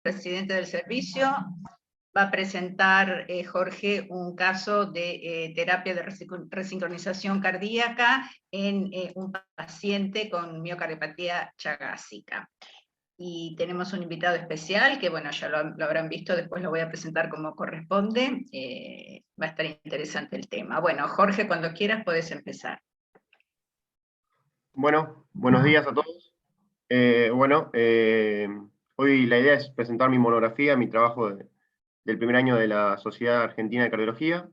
presidente del servicio. Va a presentar Jorge un caso de terapia de resincronización cardíaca en un paciente con miocardiopatía chagásica. Y tenemos un invitado especial, que bueno, ya lo habrán visto, después lo voy a presentar como corresponde. Va a estar interesante el tema. Bueno, Jorge, cuando quieras puedes empezar. Bueno, buenos días a todos. Hoy la idea es presentar mi monografía, mi trabajo del primer año de la Sociedad Argentina de Cardiología.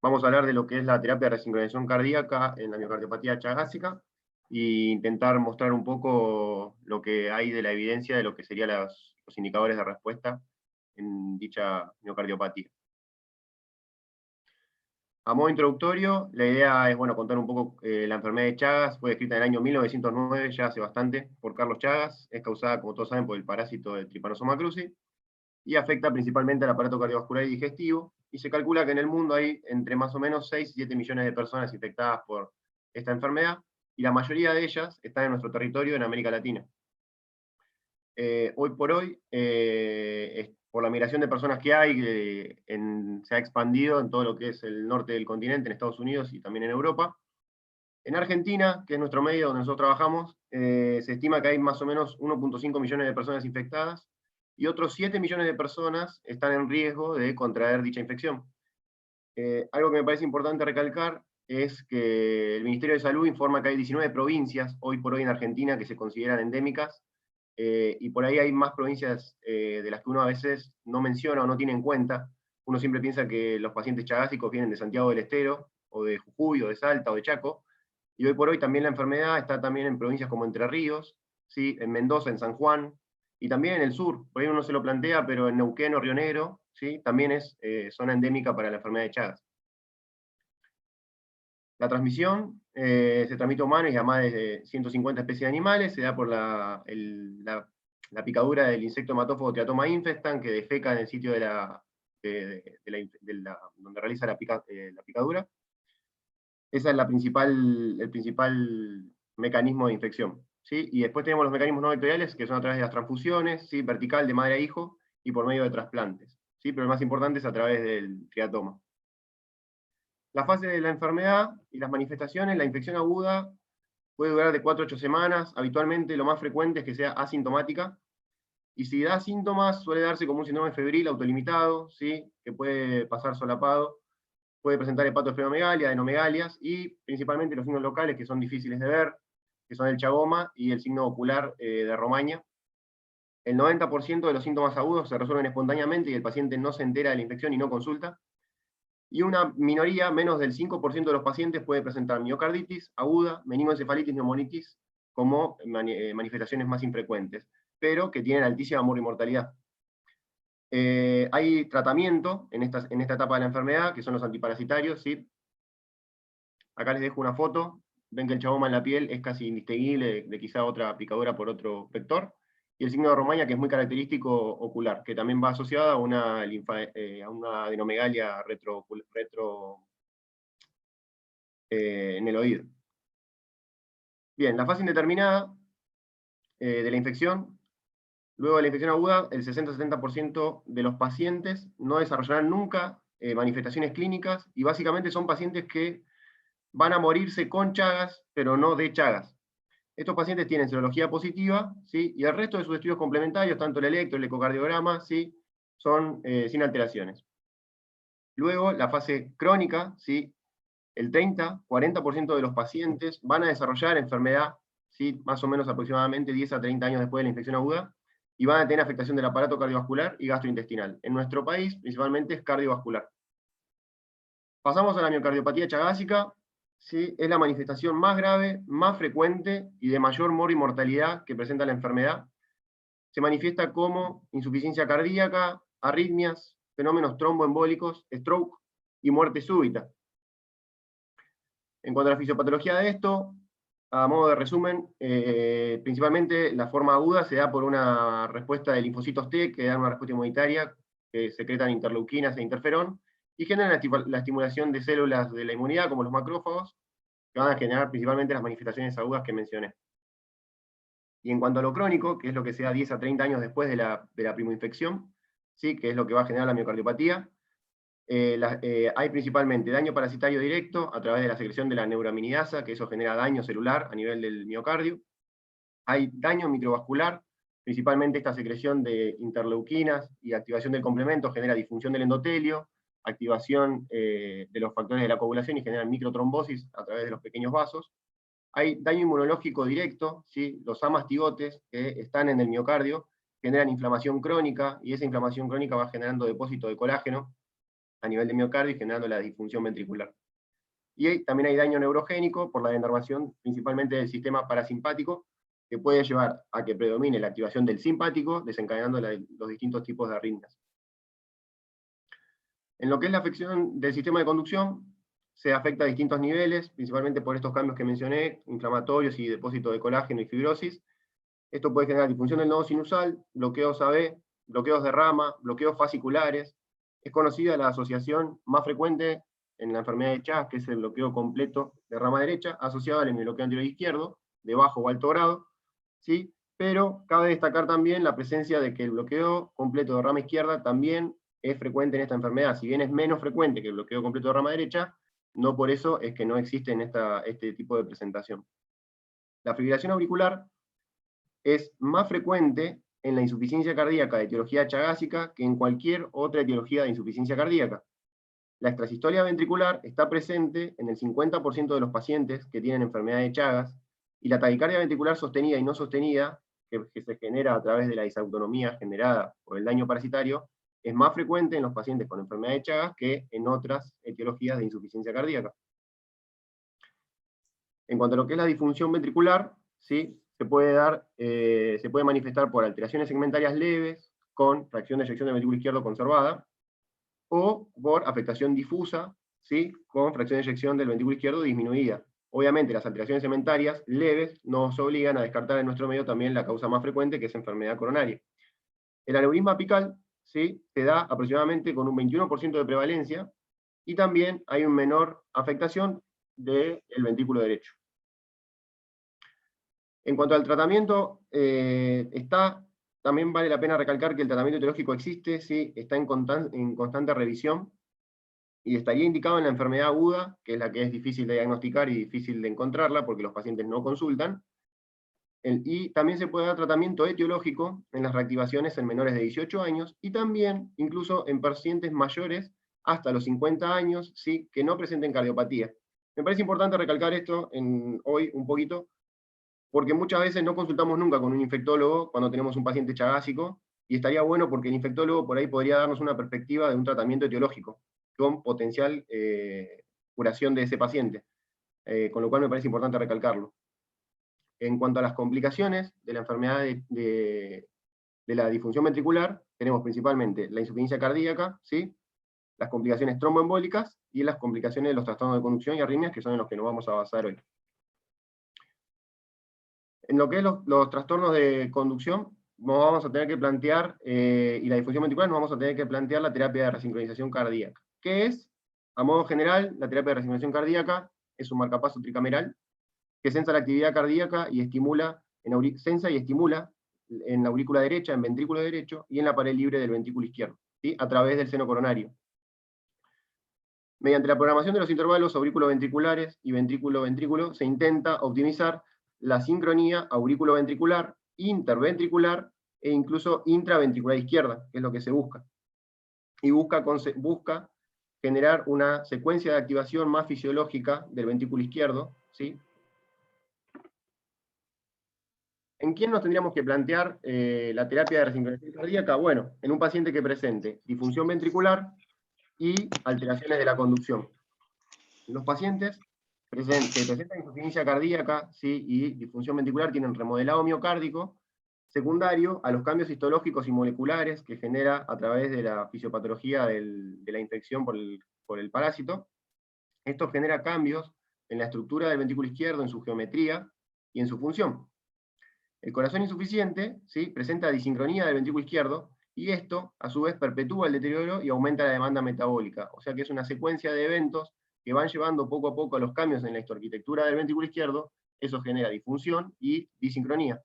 Vamos a hablar de lo que es la terapia de resincronización cardíaca en la miocardiopatía chagásica e intentar mostrar un poco lo que hay de la evidencia de lo que serían los indicadores de respuesta en dicha miocardiopatía. A modo introductorio, la idea es contar un poco la enfermedad de Chagas. Fue descrita en el año 1909, ya hace bastante, por Carlos Chagas. Es causada, como todos saben, por el parásito del Trypanosoma cruzi y afecta principalmente al aparato cardiovascular y digestivo. Y se calcula que en el mundo hay entre más o menos 6 y 7 millones de personas infectadas por esta enfermedad, y la mayoría de ellas están en nuestro territorio, en América Latina. Hoy por hoy, por la migración de personas que hay, se ha expandido en todo lo que es el norte del continente, en Estados Unidos y también en Europa. En Argentina, que es nuestro medio donde nosotros trabajamos, se estima que hay más o menos 1.5 millones de personas infectadas, y otros 7 millones de personas están en riesgo de contraer dicha infección. Algo que me parece importante recalcar es que el Ministerio de Salud informa que hay 19 provincias hoy por hoy en Argentina que se consideran endémicas, y por ahí hay más provincias de las que uno a veces no menciona o no tiene en cuenta. Uno siempre piensa que los pacientes chagásicos vienen de Santiago del Estero, o de Jujuy, o de Salta, o de Chaco, y hoy por hoy también la enfermedad está también en provincias como Entre Ríos, ¿sí? En Mendoza, en San Juan, y también en el sur. Por ahí uno se lo plantea, pero en Neuquén o Río Negro, ¿sí? También es zona endémica para la enfermedad de Chagas. La transmisión se transmite a humanos y a más de 150 especies de animales. Se da por la picadura del insecto hematófago Triatoma infestans, que defeca en el sitio donde realiza la picadura. Ese es el principal mecanismo de infección, ¿sí? Y después tenemos los mecanismos no vectoriales, que son a través de las transfusiones, ¿sí? Vertical, de madre a hijo, y por medio de trasplantes, ¿sí? Pero el más importante es a través del triatoma. La fase de la enfermedad y las manifestaciones: la infección aguda puede durar de 4 a 8 semanas, habitualmente lo más frecuente es que sea asintomática, y si da síntomas suele darse como un síndrome febril autolimitado, ¿sí? Que puede pasar solapado, puede presentar hepatosplenomegalia, adenomegalias, y principalmente los signos locales que son difíciles de ver, que son el chagoma y el signo ocular de Romaña. El 90% de los síntomas agudos se resuelven espontáneamente y el paciente no se entera de la infección y no consulta. Y una minoría, menos del 5% de los pacientes, puede presentar miocarditis aguda, meningoencefalitis, neumonitis, como manifestaciones más infrecuentes, pero que tienen altísima mortalidad. Hay tratamiento en esta etapa de la enfermedad, que son los antiparasitarios, ¿sí? Acá les dejo una foto. Ven que el chagoma en la piel es casi indistinguible de quizá otra picadura por otro vector. Y el signo de Romaña, que es muy característico ocular, que también va asociada a una adenomegalia en el oído. Bien, la fase indeterminada de la infección. Luego de la infección aguda, el 60-70% de los pacientes no desarrollarán nunca manifestaciones clínicas, y básicamente son pacientes que van a morirse con Chagas, pero no de Chagas. Estos pacientes tienen serología positiva, ¿sí? Y el resto de sus estudios complementarios, tanto el electro, el ecocardiograma, ¿sí? Son sin alteraciones. Luego, la fase crónica, ¿sí? El 30-40% de los pacientes van a desarrollar enfermedad, ¿sí? Más o menos aproximadamente 10 a 30 años después de la infección aguda, y van a tener afectación del aparato cardiovascular y gastrointestinal. En nuestro país, principalmente, es cardiovascular. Pasamos a la miocardiopatía chagásica. ¿Sí? Es la manifestación más grave, más frecuente y de mayor mortalidad que presenta la enfermedad. Se manifiesta como insuficiencia cardíaca, arritmias, fenómenos tromboembólicos, stroke y muerte súbita. En cuanto a la fisiopatología de esto, a modo de resumen, principalmente la forma aguda se da por una respuesta de linfocitos T que dan una respuesta inmunitaria, que secretan interleuquinas e interferón, y generan la estimulación de células de la inmunidad, como los macrófagos, que van a generar principalmente las manifestaciones agudas que mencioné. Y en cuanto a lo crónico, que es lo que se da 10 a 30 años después de la primoinfección, ¿sí? Que es lo que va a generar la miocardiopatía, hay principalmente daño parasitario directo a través de la secreción de la neuraminidasa, que eso genera daño celular a nivel del miocardio. Hay daño microvascular, principalmente esta secreción de interleuquinas y activación del complemento genera disfunción del endotelio, activación de los factores de la coagulación y generan microtrombosis a través de los pequeños vasos. Hay daño inmunológico directo, ¿sí? Los amastigotes que están en el miocardio generan inflamación crónica, y esa inflamación crónica va generando depósito de colágeno a nivel de miocardio y generando la disfunción ventricular. Y también hay daño neurogénico por la denervación principalmente del sistema parasimpático, que puede llevar a que predomine la activación del simpático, desencadenando los distintos tipos de arritmias. En lo que es la afección del sistema de conducción, se afecta a distintos niveles, principalmente por estos cambios que mencioné, inflamatorios y depósito de colágeno y fibrosis. Esto puede generar disfunción del nodo sinusal, bloqueos AB, bloqueos de rama, bloqueos fasciculares. Es conocida la asociación más frecuente en la enfermedad de Chagas, que es el bloqueo completo de rama derecha, asociado al bloqueo anterior izquierdo, de bajo o alto grado, ¿sí? Pero cabe destacar también la presencia de que el bloqueo completo de rama izquierda también es frecuente en esta enfermedad. Si bien es menos frecuente que el bloqueo completo de rama derecha, no por eso es que no existe en este tipo de presentación. La fibrilación auricular es más frecuente en la insuficiencia cardíaca de etiología chagásica que en cualquier otra etiología de insuficiencia cardíaca. La extrasistolia ventricular está presente en el 50% de los pacientes que tienen enfermedad de Chagas, y la taquicardia ventricular sostenida y no sostenida, que se genera a través de la disautonomía generada por el daño parasitario, es más frecuente en los pacientes con enfermedad de Chagas que en otras etiologías de insuficiencia cardíaca. En cuanto a lo que es la disfunción ventricular, ¿sí? se puede manifestar por alteraciones segmentarias leves, con fracción de eyección del ventrículo izquierdo conservada, o por afectación difusa, ¿sí? con fracción de eyección del ventrículo izquierdo disminuida. Obviamente las alteraciones segmentarias leves nos obligan a descartar en nuestro medio también la causa más frecuente, que es enfermedad coronaria. El aneurisma apical, ¿sí? se da aproximadamente con un 21% de prevalencia, y también hay una menor afectación del ventrículo derecho. En cuanto al tratamiento, también vale la pena recalcar que el tratamiento etiológico existe, ¿sí? está en constante revisión, y estaría indicado en la enfermedad aguda, que es la que es difícil de diagnosticar y difícil de encontrarla, porque los pacientes no consultan. Y también se puede dar tratamiento etiológico en las reactivaciones en menores de 18 años, y también incluso en pacientes mayores hasta los 50 años, ¿sí? que no presenten cardiopatía. Me parece importante recalcar esto hoy un poquito, porque muchas veces no consultamos nunca con un infectólogo cuando tenemos un paciente chagásico, y estaría bueno porque el infectólogo por ahí podría darnos una perspectiva de un tratamiento etiológico, con potencial curación de ese paciente, con lo cual me parece importante recalcarlo. En cuanto a las complicaciones de la enfermedad de la disfunción ventricular, tenemos principalmente la insuficiencia cardíaca, ¿sí? las complicaciones tromboembólicas y las complicaciones de los trastornos de conducción y arritmias, que son en los que nos vamos a basar hoy. En lo que es los trastornos de conducción, nos vamos a tener que plantear, y la disfunción ventricular, nos vamos a tener que plantear la terapia de resincronización cardíaca. ¿Qué es? A modo general, la terapia de resincronización cardíaca es un marcapaso tricameral que sensa la actividad cardíaca y estimula, sensa y estimula en la aurícula derecha, en ventrículo derecho, y en la pared libre del ventrículo izquierdo, ¿sí? a través del seno coronario. Mediante la programación de los intervalos aurículo-ventriculares y ventrículo-ventrículo, se intenta optimizar la sincronía aurículo-ventricular, interventricular e incluso intraventricular izquierda, que es lo que se busca. Y busca generar una secuencia de activación más fisiológica del ventrículo izquierdo, ¿sí? ¿En quién nos tendríamos que plantear la terapia de resincronización cardíaca? Bueno, en un paciente que presente disfunción ventricular y alteraciones de la conducción. Los pacientes que presentan insuficiencia cardíaca, ¿sí? y disfunción ventricular tienen remodelado miocárdico secundario a los cambios histológicos y moleculares que genera a través de la fisiopatología de la infección por el parásito. Esto genera cambios en la estructura del ventrículo izquierdo, en su geometría y en su función. El corazón insuficiente, ¿sí? presenta disincronía del ventrículo izquierdo, y esto, a su vez, perpetúa el deterioro y aumenta la demanda metabólica. O sea que es una secuencia de eventos que van llevando poco a poco a los cambios en la histoarquitectura del ventrículo izquierdo. Eso genera disfunción y disincronía.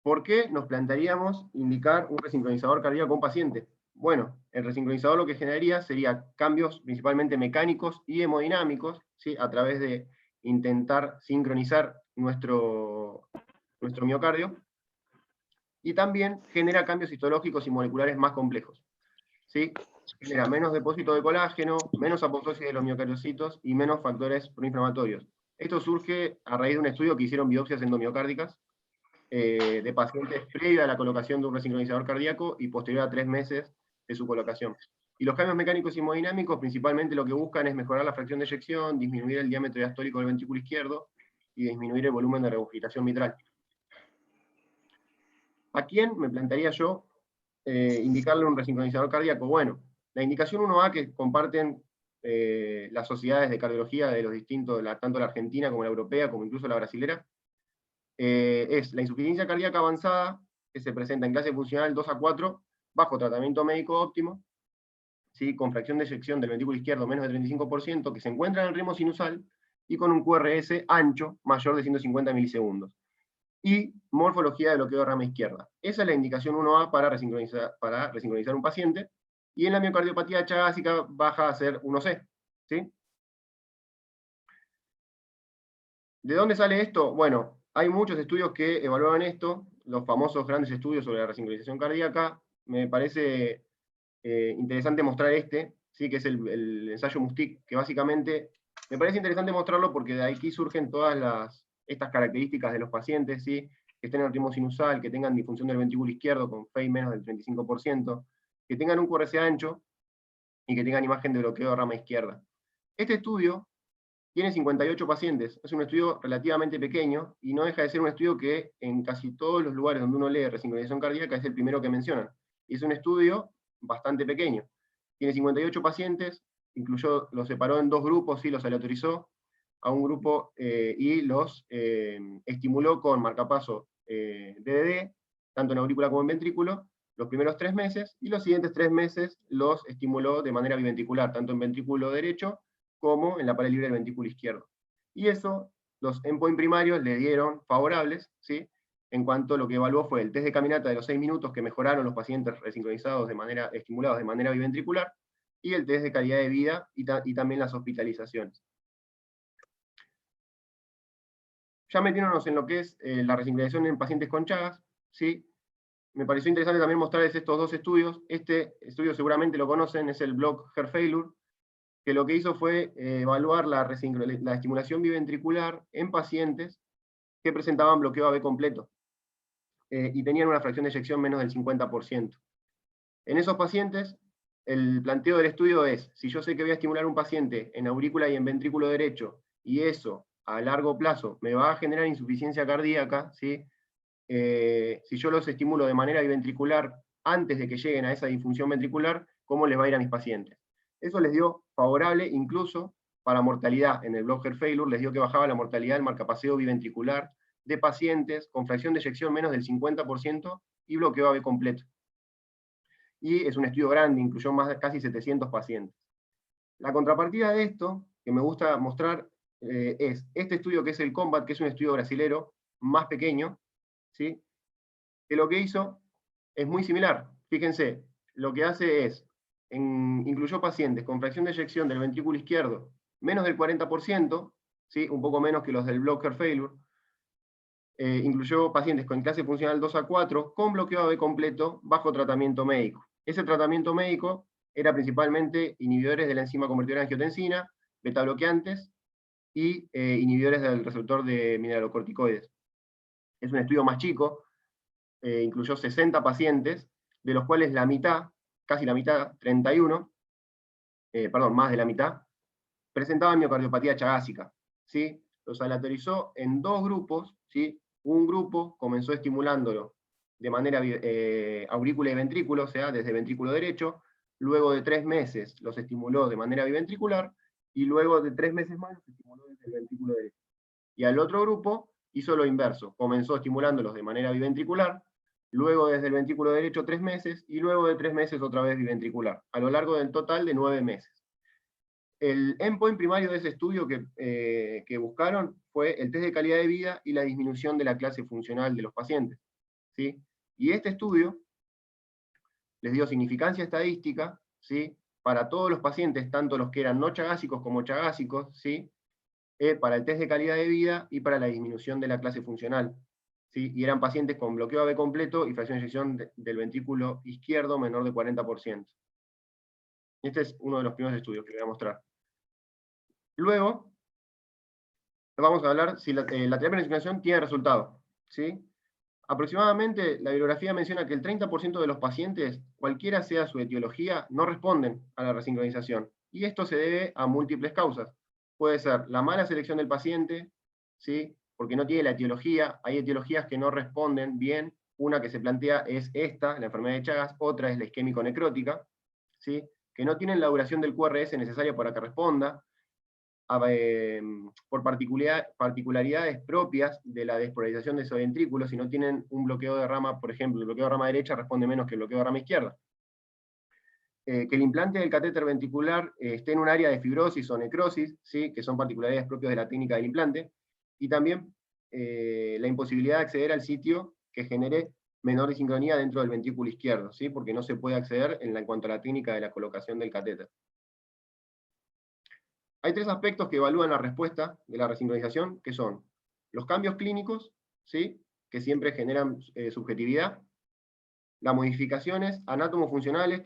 ¿Por qué nos plantearíamos indicar un resincronizador cardíaco a un paciente? Bueno, el resincronizador lo que generaría sería cambios principalmente mecánicos y hemodinámicos, ¿sí? A través de intentar sincronizar nuestro miocardio, y también genera cambios histológicos y moleculares más complejos, ¿sí? Genera menos depósito de colágeno, menos apoptosis de los miocardiocitos y menos factores proinflamatorios. Esto surge a raíz de un estudio que hicieron biopsias endomiocárdicas de pacientes previa a la colocación de un resincronizador cardíaco y posterior a 3 meses de su colocación. Y los cambios mecánicos y hemodinámicos principalmente lo que buscan es mejorar la fracción de eyección, disminuir el diámetro diastólico del ventrículo izquierdo y disminuir el volumen de regurgitación mitral. ¿A quién me plantearía yo indicarle un resincronizador cardíaco? Bueno, la indicación 1A que comparten las sociedades de cardiología de los distintos, tanto la argentina como la europea, como incluso la brasilera, es la insuficiencia cardíaca avanzada, que se presenta en clase funcional 2 a 4, bajo tratamiento médico óptimo, ¿sí? Con fracción de eyección del ventrículo izquierdo menos del 35%, que se encuentra en el ritmo sinusal, y con un QRS ancho mayor de 150 milisegundos. Y morfología de bloqueo de rama izquierda. Esa es la indicación 1A para resincronizar un paciente, y en la miocardiopatía chagásica baja a ser 1C. ¿Sí? ¿De dónde sale esto? Bueno, hay muchos estudios que evaluaban esto, los famosos grandes estudios sobre la resincronización cardíaca. Me parece interesante mostrar este, ¿sí? Que es el ensayo Mustic, que básicamente me parece interesante mostrarlo porque de aquí surgen todas estas características de los pacientes, ¿sí? Que estén en el ritmo sinusal, que tengan disfunción del ventrículo izquierdo con FEI menos del 35%, que tengan un QRS ancho y que tengan imagen de bloqueo de rama izquierda. Este estudio tiene 58 pacientes, es un estudio relativamente pequeño y no deja de ser un estudio que en casi todos los lugares donde uno lee resincronización cardíaca es el primero que mencionan. Y es un estudio bastante pequeño. Tiene 58 pacientes, lo separó en 2 grupos, sí, los aleatorizó a un grupo y los estimuló con marcapaso DDD, tanto en aurícula como en ventrículo, los primeros 3 meses, y los siguientes 3 meses los estimuló de manera biventricular, tanto en ventrículo derecho como en la pared libre del ventrículo izquierdo. Y eso, los endpoints primarios le dieron favorables, ¿sí? En cuanto a lo que evaluó fue el test de caminata de los 6 minutos que mejoraron los pacientes resincronizados estimulados de manera biventricular, y el test de calidad de vida y también las hospitalizaciones. Ya metiéndonos en lo que es la resincronización en pacientes con Chagas, ¿sí? Me pareció interesante también mostrarles estos 2 estudios. Este estudio seguramente lo conocen, es el Block Heart Failure, que lo que hizo fue evaluar la estimulación biventricular en pacientes que presentaban bloqueo AB completo y tenían una fracción de eyección menos del 50%. En esos pacientes, el planteo del estudio es, si yo sé que voy a estimular un paciente en aurícula y en ventrículo derecho, y eso a largo plazo me va a generar insuficiencia cardíaca, ¿sí? Si yo los estimulo de manera biventricular antes de que lleguen a esa disfunción ventricular, ¿cómo les va a ir a mis pacientes? Eso les dio favorable incluso para mortalidad. En el Block Heart Failure les dio que bajaba la mortalidad del marcapaseo biventricular de pacientes con fracción de eyección menos del 50% y bloqueo AB completo. Y es un estudio grande, incluyó casi 700 pacientes. La contrapartida de esto, que me gusta mostrar, es este estudio que es el COMBAT, que es un estudio brasilero más pequeño, ¿sí? Que lo que hizo es muy similar. Fíjense, lo que hace es, incluyó pacientes con fracción de eyección del ventrículo izquierdo menos del 40%, ¿sí? Un poco menos que los del Block Heart Failure. Incluyó pacientes con clase funcional 2 a 4 con bloqueo AB completo bajo tratamiento médico. Ese tratamiento médico era principalmente inhibidores de la enzima convertidora de angiotensina, betabloqueantes y inhibidores del receptor de mineralocorticoides. Es un estudio más chico, incluyó 60 pacientes, de los cuales la mitad, casi la mitad, 31, más de la mitad, presentaban miocardiopatía chagásica, ¿sí? Los aleatorizó en 2 grupos, ¿sí? Un grupo comenzó estimulándolo de manera aurícula y ventrículo, o sea, desde ventrículo derecho, luego de 3 meses los estimuló de manera biventricular, y luego de 3 meses más los estimuló desde el ventrículo derecho. Y al otro grupo hizo lo inverso, comenzó estimulándolos de manera biventricular, luego desde el ventrículo derecho 3 meses, y luego de 3 meses otra vez biventricular, a lo largo del total de 9 meses. El endpoint primario de ese estudio que buscaron fue el test de calidad de vida y la disminución de la clase funcional de los pacientes, ¿sí? Y este estudio les dio significancia estadística, ¿sí? Para todos los pacientes, tanto los que eran no chagásicos como chagásicos, ¿sí? Para el test de calidad de vida y para la disminución de la clase funcional, ¿sí? Y eran pacientes con bloqueo AB completo y fracción de eyección del ventrículo izquierdo menor de 40%. Este es uno de los primeros estudios que voy a mostrar. Luego, vamos a hablar si la terapia de resignación tiene resultado, ¿sí? Aproximadamente, la bibliografía menciona que el 30% de los pacientes, cualquiera sea su etiología, no responden a la resincronización. Y esto se debe a múltiples causas. Puede ser la mala selección del paciente, ¿sí? Porque no tiene la etiología. Hay etiologías que no responden bien. Una que se plantea es esta, la enfermedad de Chagas. Otra es la isquémico-necrótica, ¿sí? Que no tienen la duración del QRS necesaria para que responda. Por particularidades propias de la despolarización de esos ventrículos, si no tienen un bloqueo de rama, por ejemplo, el bloqueo de rama derecha responde menos que el bloqueo de rama izquierda. Que el implante del catéter ventricular esté en un área de fibrosis o necrosis, ¿sí? Que son particularidades propias de la técnica del implante, y también la imposibilidad de acceder al sitio que genere menor disincronía dentro del ventrículo izquierdo, ¿sí? Porque no se puede acceder en cuanto a la técnica de la colocación del catéter. Hay tres aspectos que evalúan la respuesta de la resincronización, que son los cambios clínicos, ¿sí? Que siempre generan subjetividad, las modificaciones anátomo-funcionales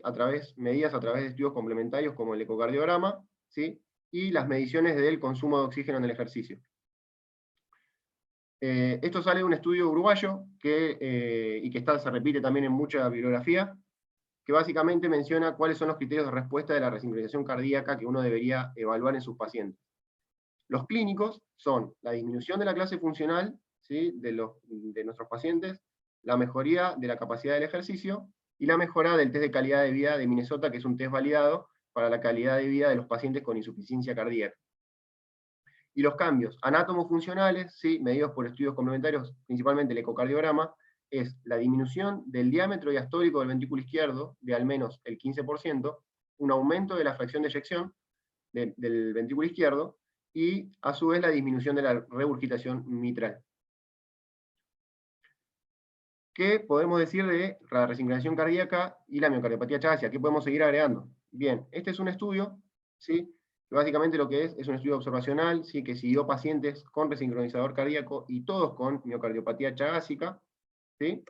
medidas a través de estudios complementarios como el ecocardiograma, ¿sí? Y las mediciones del consumo de oxígeno en el ejercicio. Esto sale de un estudio uruguayo y que se repite también en mucha bibliografía, que básicamente menciona cuáles son los criterios de respuesta de la resincronización cardíaca que uno debería evaluar en sus pacientes. Los clínicos son la disminución de la clase funcional, ¿sí? de nuestros pacientes, la mejoría de la capacidad del ejercicio y la mejora del test de calidad de vida de Minnesota, que es un test validado para la calidad de vida de los pacientes con insuficiencia cardíaca. Y los cambios anátomo-funcionales, ¿sí? Medidos por estudios complementarios, principalmente el ecocardiograma, es la disminución del diámetro diastólico del ventrículo izquierdo de al menos el 15%, un aumento de la fracción de eyección del ventrículo izquierdo, y a su vez la disminución de la regurgitación mitral. ¿Qué podemos decir de la resincronización cardíaca y la miocardiopatía chagásica? ¿Qué podemos seguir agregando? Bien, este es un estudio, ¿sí? Que básicamente lo que es un estudio observacional, ¿sí? Que siguió pacientes con resincronizador cardíaco y todos con miocardiopatía chagásica, ¿sí?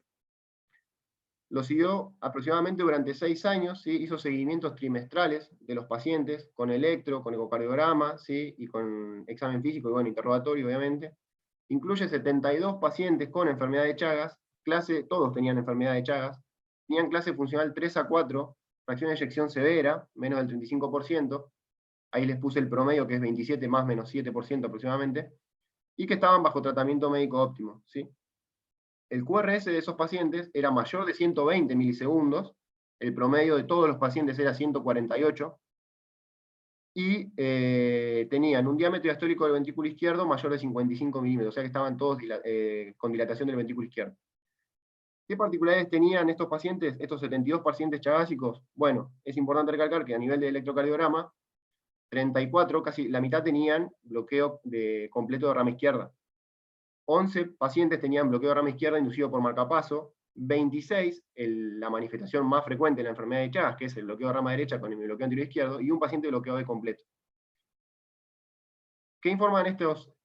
Lo siguió aproximadamente durante 6 años, ¿sí? Hizo seguimientos trimestrales de los pacientes, con electro, con ecocardiograma, ¿sí? Y con examen físico y bueno, interrogatorio, obviamente. Incluye 72 pacientes con enfermedad de Chagas, todos tenían enfermedad de Chagas, tenían clase funcional 3 a 4, fracción de eyección severa, menos del 35%, ahí les puse el promedio que es 27 más menos 7% aproximadamente, y que estaban bajo tratamiento médico óptimo, ¿sí? El QRS de esos pacientes era mayor de 120 milisegundos, el promedio de todos los pacientes era 148, y tenían un diámetro diastólico del ventrículo izquierdo mayor de 55 milímetros, o sea que estaban todos con dilatación del ventrículo izquierdo. ¿Qué particularidades tenían estos pacientes, estos 72 pacientes chagásicos? Bueno, es importante recalcar que a nivel de electrocardiograma, 34, casi la mitad tenían bloqueo completo de rama izquierda. 11 pacientes tenían bloqueo de rama izquierda inducido por marcapaso, 26, la manifestación más frecuente de la enfermedad de Chagas, que es el bloqueo de rama derecha con el bloqueo anterior izquierdo, y un paciente bloqueo de completo. ¿Qué informan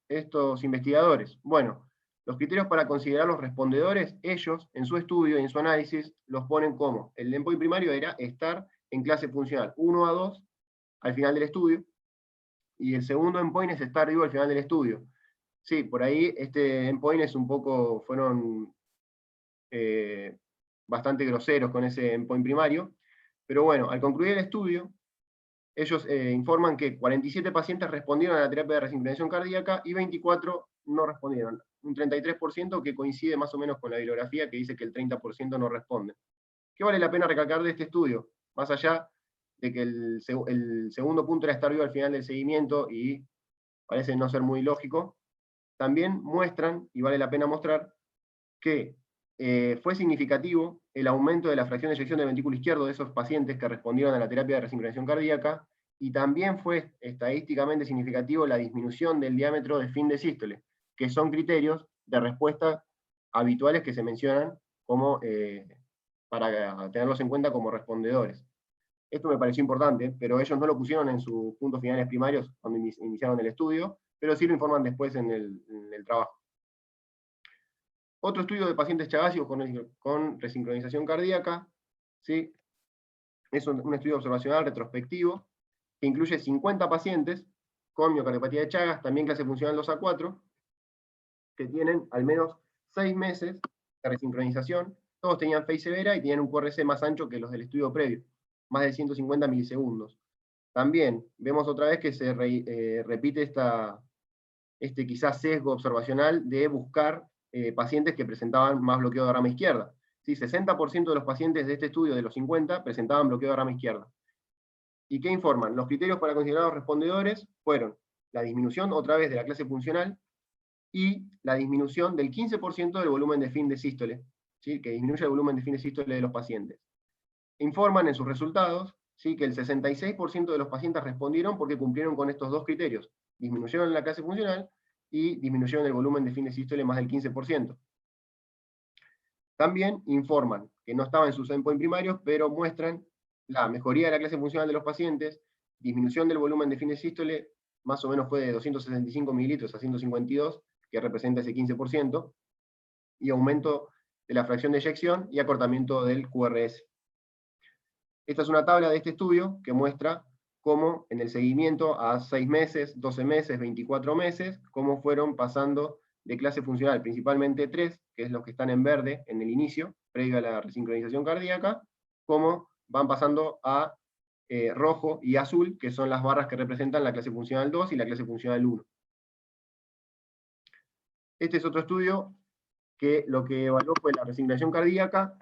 estos investigadores? Bueno, los criterios para considerar los respondedores, ellos, en su estudio y en su análisis, los ponen como, el endpoint primario era estar en clase funcional 1 a 2 al final del estudio, y el segundo endpoint es estar vivo al final del estudio. Sí, por ahí este endpoint es fueron bastante groseros con ese endpoint primario, pero bueno, al concluir el estudio, ellos informan que 47 pacientes respondieron a la terapia de resincronización cardíaca y 24 no respondieron. Un 33% que coincide más o menos con la bibliografía que dice que el 30% no responde. ¿Qué vale la pena recalcar de este estudio? Más allá de que el segundo punto era estar vivo al final del seguimiento y parece no ser muy lógico, también muestran, y vale la pena mostrar, que fue significativo el aumento de la fracción de eyección del ventrículo izquierdo de esos pacientes que respondieron a la terapia de resincronización cardíaca, y también fue estadísticamente significativo la disminución del diámetro de fin de sístole, que son criterios de respuesta habituales que se mencionan como, para tenerlos en cuenta como respondedores. Esto me pareció importante, pero ellos no lo pusieron en sus puntos finales primarios cuando iniciaron el estudio, pero sí lo informan después en el trabajo. Otro estudio de pacientes chagásicos con resincronización cardíaca, ¿sí? Es un estudio observacional retrospectivo que incluye 50 pacientes con miocardiopatía de Chagas, también clase funcional 2A4, que tienen al menos 6 meses de resincronización. Todos tenían FEI severa y tenían un QRS más ancho que los del estudio previo, más de 150 milisegundos. También vemos otra vez que se repite este quizás sesgo observacional de buscar pacientes que presentaban más bloqueo de rama izquierda. ¿Sí? 60% de los pacientes de este estudio, de los 50, presentaban bloqueo de rama izquierda. ¿Y qué informan? Los criterios para considerar los respondedores fueron la disminución otra vez de la clase funcional y la disminución del 15% del volumen de fin de sístole, ¿sí? Que disminuye el volumen de fin de sístole de los pacientes. Informan en sus resultados, ¿sí? Que el 66% de los pacientes respondieron porque cumplieron con estos dos criterios. Disminuyeron la clase funcional y disminuyeron el volumen de fin de sístole más del 15%. También informan que no estaban en sus endpoints primarios, pero muestran la mejoría de la clase funcional de los pacientes, disminución del volumen de fin de sístole, más o menos fue de 265 mililitros a 152, que representa ese 15%, y aumento de la fracción de eyección y acortamiento del QRS. Esta es una tabla de este estudio que muestra cómo en el seguimiento a 6 meses, 12 meses, 24 meses, cómo fueron pasando de clase funcional, principalmente 3, que es los que están en verde en el inicio, previo a la resincronización cardíaca, cómo van pasando a rojo y azul, que son las barras que representan la clase funcional 2 y la clase funcional 1. Este es otro estudio que lo que evaluó fue la resincronización cardíaca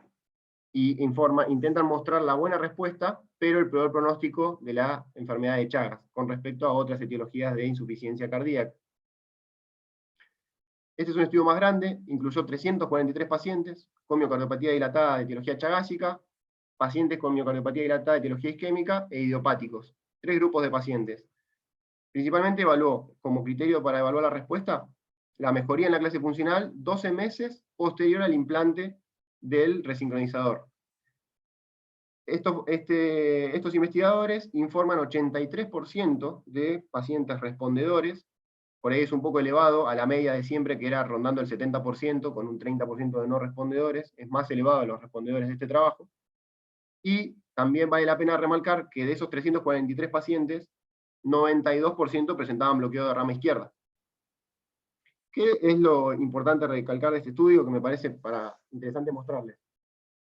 y intentan mostrar la buena respuesta, pero el peor pronóstico de la enfermedad de Chagas, con respecto a otras etiologías de insuficiencia cardíaca. Este es un estudio más grande, incluyó 343 pacientes con miocardiopatía dilatada de etiología chagásica, pacientes con miocardiopatía dilatada de etiología isquémica e idiopáticos. 3 grupos de pacientes. Principalmente evaluó, como criterio para evaluar la respuesta, la mejoría en la clase funcional 12 meses posterior al implante del resincronizador. Estos investigadores informan 83% de pacientes respondedores, por ahí es un poco elevado a la media de siempre, que era rondando el 70%, con un 30% de no respondedores, es más elevado a los respondedores de este trabajo. Y también vale la pena remarcar que de esos 343 pacientes, 92% presentaban bloqueo de rama izquierda. ¿Qué es lo importante recalcar de este estudio que me parece interesante mostrarles?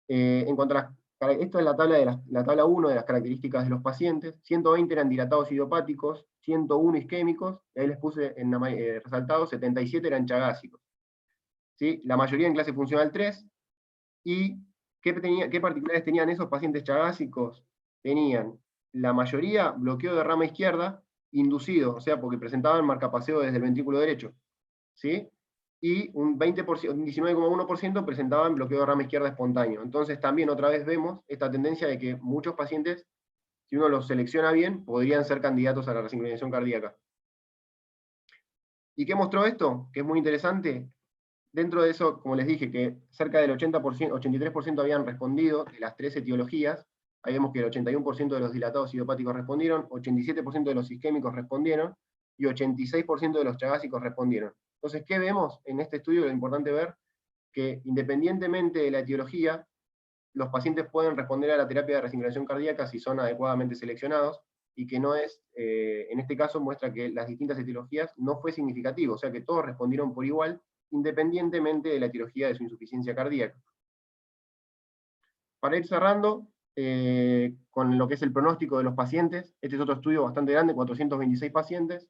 En cuanto a esto es la tabla 1 de las características de los pacientes. 120 eran dilatados idiopáticos, 101 isquémicos, y ahí les puse en resaltado, 77 eran chagásicos. ¿Sí? La mayoría en clase funcional 3. ¿Y qué particularidades tenían esos pacientes chagásicos? Tenían la mayoría bloqueo de rama izquierda inducido, o sea, porque presentaban marcapaseo desde el ventrículo derecho. ¿Sí? Y un 19,1% presentaban bloqueo de rama izquierda espontáneo. Entonces también otra vez vemos esta tendencia de que muchos pacientes, si uno los selecciona bien, podrían ser candidatos a la resincronización cardíaca. ¿Y qué mostró esto? Que es muy interesante. Dentro de eso, como les dije, que cerca del 83% habían respondido de las 3 etiologías. Ahí vemos que el 81% de los dilatados idiopáticos respondieron, 87% de los isquémicos respondieron, y 86% de los chagásicos respondieron. Entonces, ¿qué vemos en este estudio? Lo importante ver que independientemente de la etiología, los pacientes pueden responder a la terapia de resincronización cardíaca si son adecuadamente seleccionados, y que no es, en este caso muestra que las distintas etiologías no fue significativo, o sea que todos respondieron por igual, independientemente de la etiología de su insuficiencia cardíaca. Para ir cerrando, con lo que es el pronóstico de los pacientes, este es otro estudio bastante grande, 426 pacientes,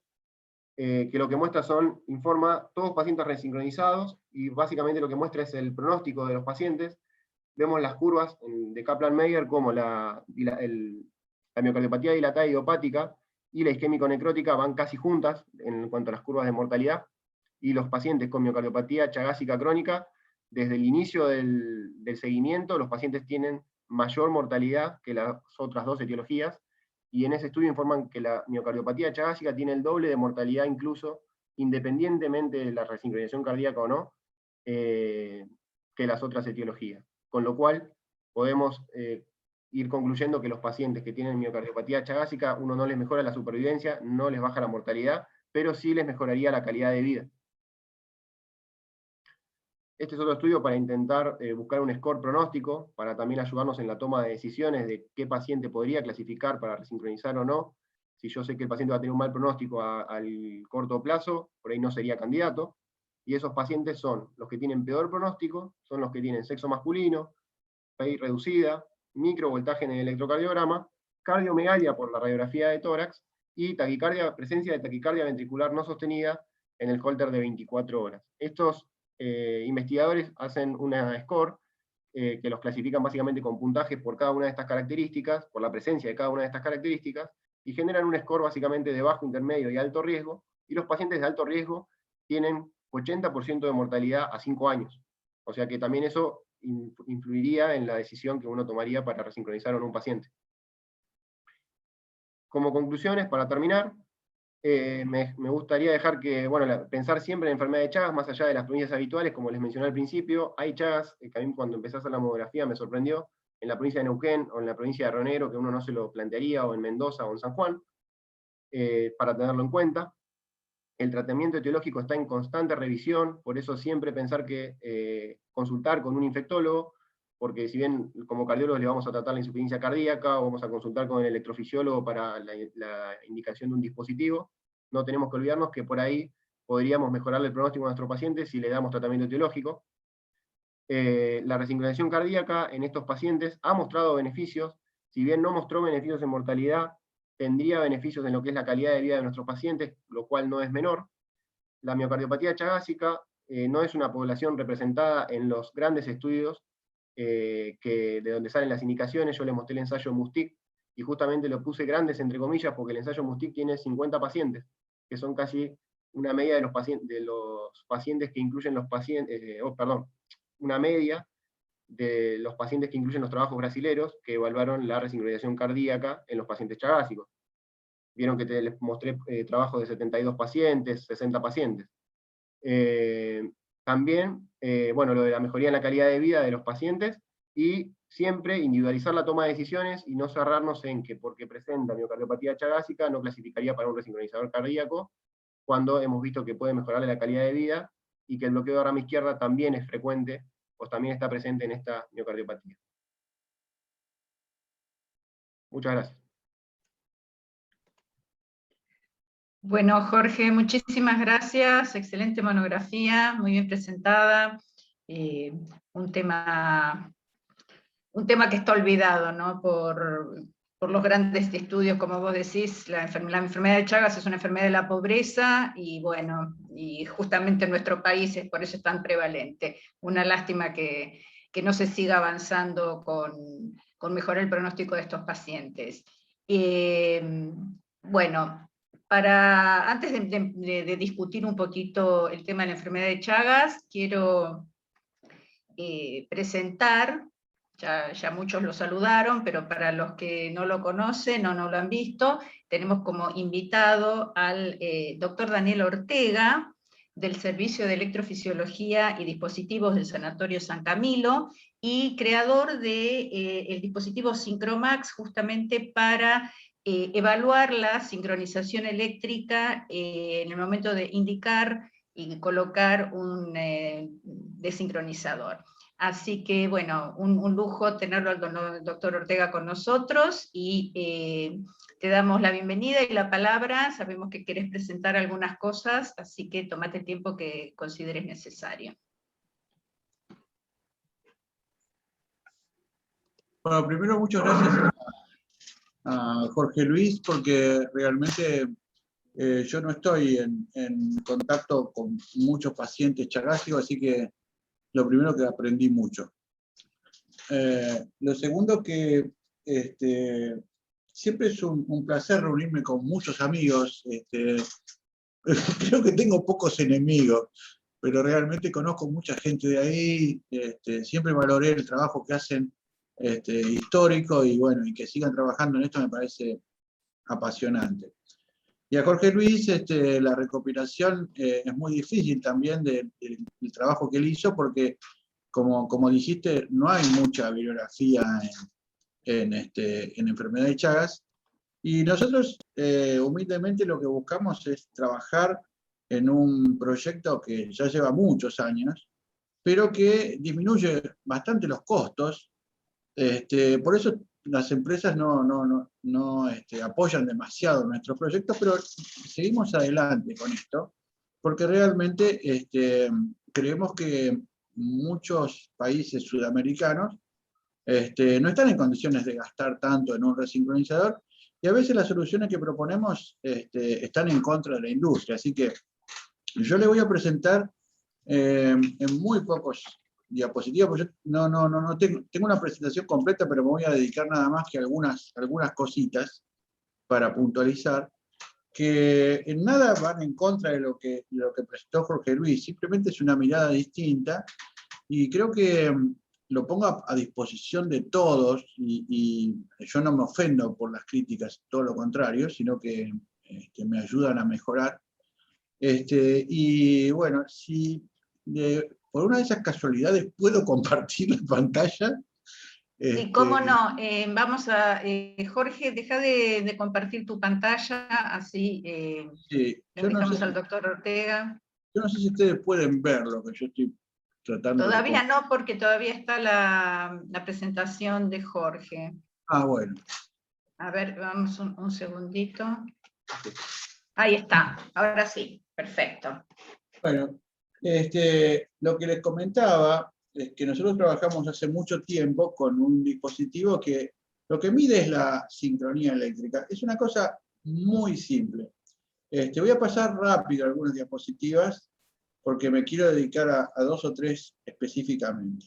que lo que muestra informa todos pacientes resincronizados, y básicamente lo que muestra es el pronóstico de los pacientes. Vemos las curvas de Kaplan-Meier como la miocardiopatía dilatada idiopática y la isquémico-necrótica van casi juntas en cuanto a las curvas de mortalidad, y los pacientes con miocardiopatía chagásica crónica, desde el inicio del seguimiento, los pacientes tienen mayor mortalidad que las otras 2 etiologías, y en ese estudio informan que la miocardiopatía chagásica tiene el doble de mortalidad incluso, independientemente de la resincronización cardíaca o no, que las otras etiologías. Con lo cual, podemos ir concluyendo que los pacientes que tienen miocardiopatía chagásica, uno no les mejora la supervivencia, no les baja la mortalidad, pero sí les mejoraría la calidad de vida. Este es otro estudio para intentar buscar un score pronóstico, para también ayudarnos en la toma de decisiones de qué paciente podría clasificar para resincronizar o no. Si yo sé que el paciente va a tener un mal pronóstico al corto plazo, por ahí no sería candidato. Y esos pacientes son los que tienen peor pronóstico, son los que tienen sexo masculino, PEI reducida, microvoltaje en el electrocardiograma, cardiomegalia por la radiografía de tórax, y taquicardia, presencia de taquicardia ventricular no sostenida en el Holter de 24 horas. Estos investigadores hacen una score que los clasifican básicamente con puntajes por cada una de estas características, por la presencia de cada una de estas características, y generan un score básicamente de bajo, intermedio y alto riesgo, y los pacientes de alto riesgo tienen 80% de mortalidad a 5 años. O sea que también eso influiría en la decisión que uno tomaría para resincronizar o no un paciente. Como conclusiones, para terminar, me gustaría dejar que, bueno, pensar siempre en enfermedad de Chagas, más allá de las provincias habituales, como les mencioné al principio. Hay Chagas, que a mí cuando empecé a hacer la mamografía me sorprendió, en la provincia de Neuquén, o en la provincia de Río Negro, que uno no se lo plantearía, o en Mendoza, o en San Juan, para tenerlo en cuenta. El tratamiento etiológico está en constante revisión, por eso siempre pensar que consultar con un infectólogo, porque si bien como cardiólogos le vamos a tratar la insuficiencia cardíaca, o vamos a consultar con el electrofisiólogo para la indicación de un dispositivo, no tenemos que olvidarnos que por ahí podríamos mejorarle el pronóstico a nuestro paciente si le damos tratamiento etiológico. La resincronización cardíaca en estos pacientes ha mostrado beneficios, si bien no mostró beneficios en mortalidad, tendría beneficios en lo que es la calidad de vida de nuestros pacientes, lo cual no es menor. La miocardiopatía chagásica no es una población representada en los grandes estudios de donde salen las indicaciones. Yo les mostré el ensayo MUSTIC, y justamente lo puse grandes entre comillas, porque el ensayo MUSTIC tiene 50 pacientes, que son casi una media de los pacientes que incluyen los pacientes, una media de los pacientes que incluyen los trabajos brasileros que evaluaron la resincronización cardíaca en los pacientes chagásicos. Vieron que les mostré trabajos de 72 pacientes, 60 pacientes. También, bueno, lo de la mejoría en la calidad de vida de los pacientes, y siempre individualizar la toma de decisiones y no cerrarnos en que porque presenta miocardiopatía chagásica no clasificaría para un resincronizador cardíaco, cuando hemos visto que puede mejorarle la calidad de vida, y que el bloqueo de rama izquierda también es frecuente, pues también está presente en esta miocardiopatía. Muchas gracias. Bueno, Jorge, muchísimas gracias. Excelente monografía, muy bien presentada. Un tema que está olvidado, ¿no? Por los grandes estudios, como vos decís. La enfermedad de Chagas es una enfermedad de la pobreza, y bueno, y justamente en nuestro país por eso es tan prevalente. Una lástima que no se siga avanzando con mejorar el pronóstico de estos pacientes. Bueno, antes de discutir un poquito el tema de la enfermedad de Chagas, quiero presentar, ya muchos lo saludaron, pero para los que no lo conocen o no lo han visto, tenemos como invitado al doctor Daniel Ortega, del Servicio de Electrofisiología y Dispositivos del Sanatorio San Camilo, y creador del dispositivo Syncromax, justamente para evaluar la sincronización eléctrica en el momento de indicar y colocar un desincronizador. Así que, bueno, un lujo tenerlo al doctor Ortega con nosotros, y te damos la bienvenida y la palabra. Sabemos que querés presentar algunas cosas, así que tomate el tiempo que consideres necesario. Bueno, primero muchas gracias a Jorge Luis, porque realmente yo no estoy en contacto con muchos pacientes chagásicos, así que lo primero que aprendí mucho. Lo segundo que siempre es un placer reunirme con muchos amigos. Creo que tengo pocos enemigos, pero realmente conozco mucha gente de ahí. Siempre valoré el trabajo que hacen histórico, y bueno, y que sigan trabajando en esto me parece apasionante. Y a Jorge Luis, la recopilación es muy difícil también del trabajo que él hizo, porque como dijiste, no hay mucha bibliografía en enfermedad de Chagas, y nosotros humildemente lo que buscamos es trabajar en un proyecto que ya lleva muchos años, pero que disminuye bastante los costos. Por eso las empresas no apoyan demasiado nuestros proyectos, pero seguimos adelante con esto, porque realmente creemos que muchos países sudamericanos no están en condiciones de gastar tanto en un resincronizador, y a veces las soluciones que proponemos están en contra de la industria. Así que yo le voy a presentar en muy pocos diapositivas, porque yo no tengo una presentación completa, pero me voy a dedicar nada más que a algunas cositas para puntualizar, que en nada van en contra de lo que presentó Jorge Luis, simplemente es una mirada distinta, y creo que lo pongo a disposición de todos, y yo no me ofendo por las críticas, todo lo contrario, sino que me ayudan a mejorar. Y bueno, si por una de esas casualidades puedo compartir la pantalla. Sí, cómo no. Vamos a, Jorge, deja de compartir tu pantalla, así Sí, yo no dejamos sé, al doctor Ortega. yo no sé si ustedes pueden ver lo que yo estoy tratando Todavía de... no, porque todavía está la presentación de Jorge. Ah, bueno. A ver, vamos un segundito. Ahí está, ahora sí, perfecto. Bueno, lo que les comentaba es que nosotros trabajamos hace mucho tiempo con un dispositivo que lo que mide es la sincronía eléctrica. Es una cosa muy simple. Voy a pasar rápido algunas diapositivas porque me quiero dedicar a dos o tres específicamente.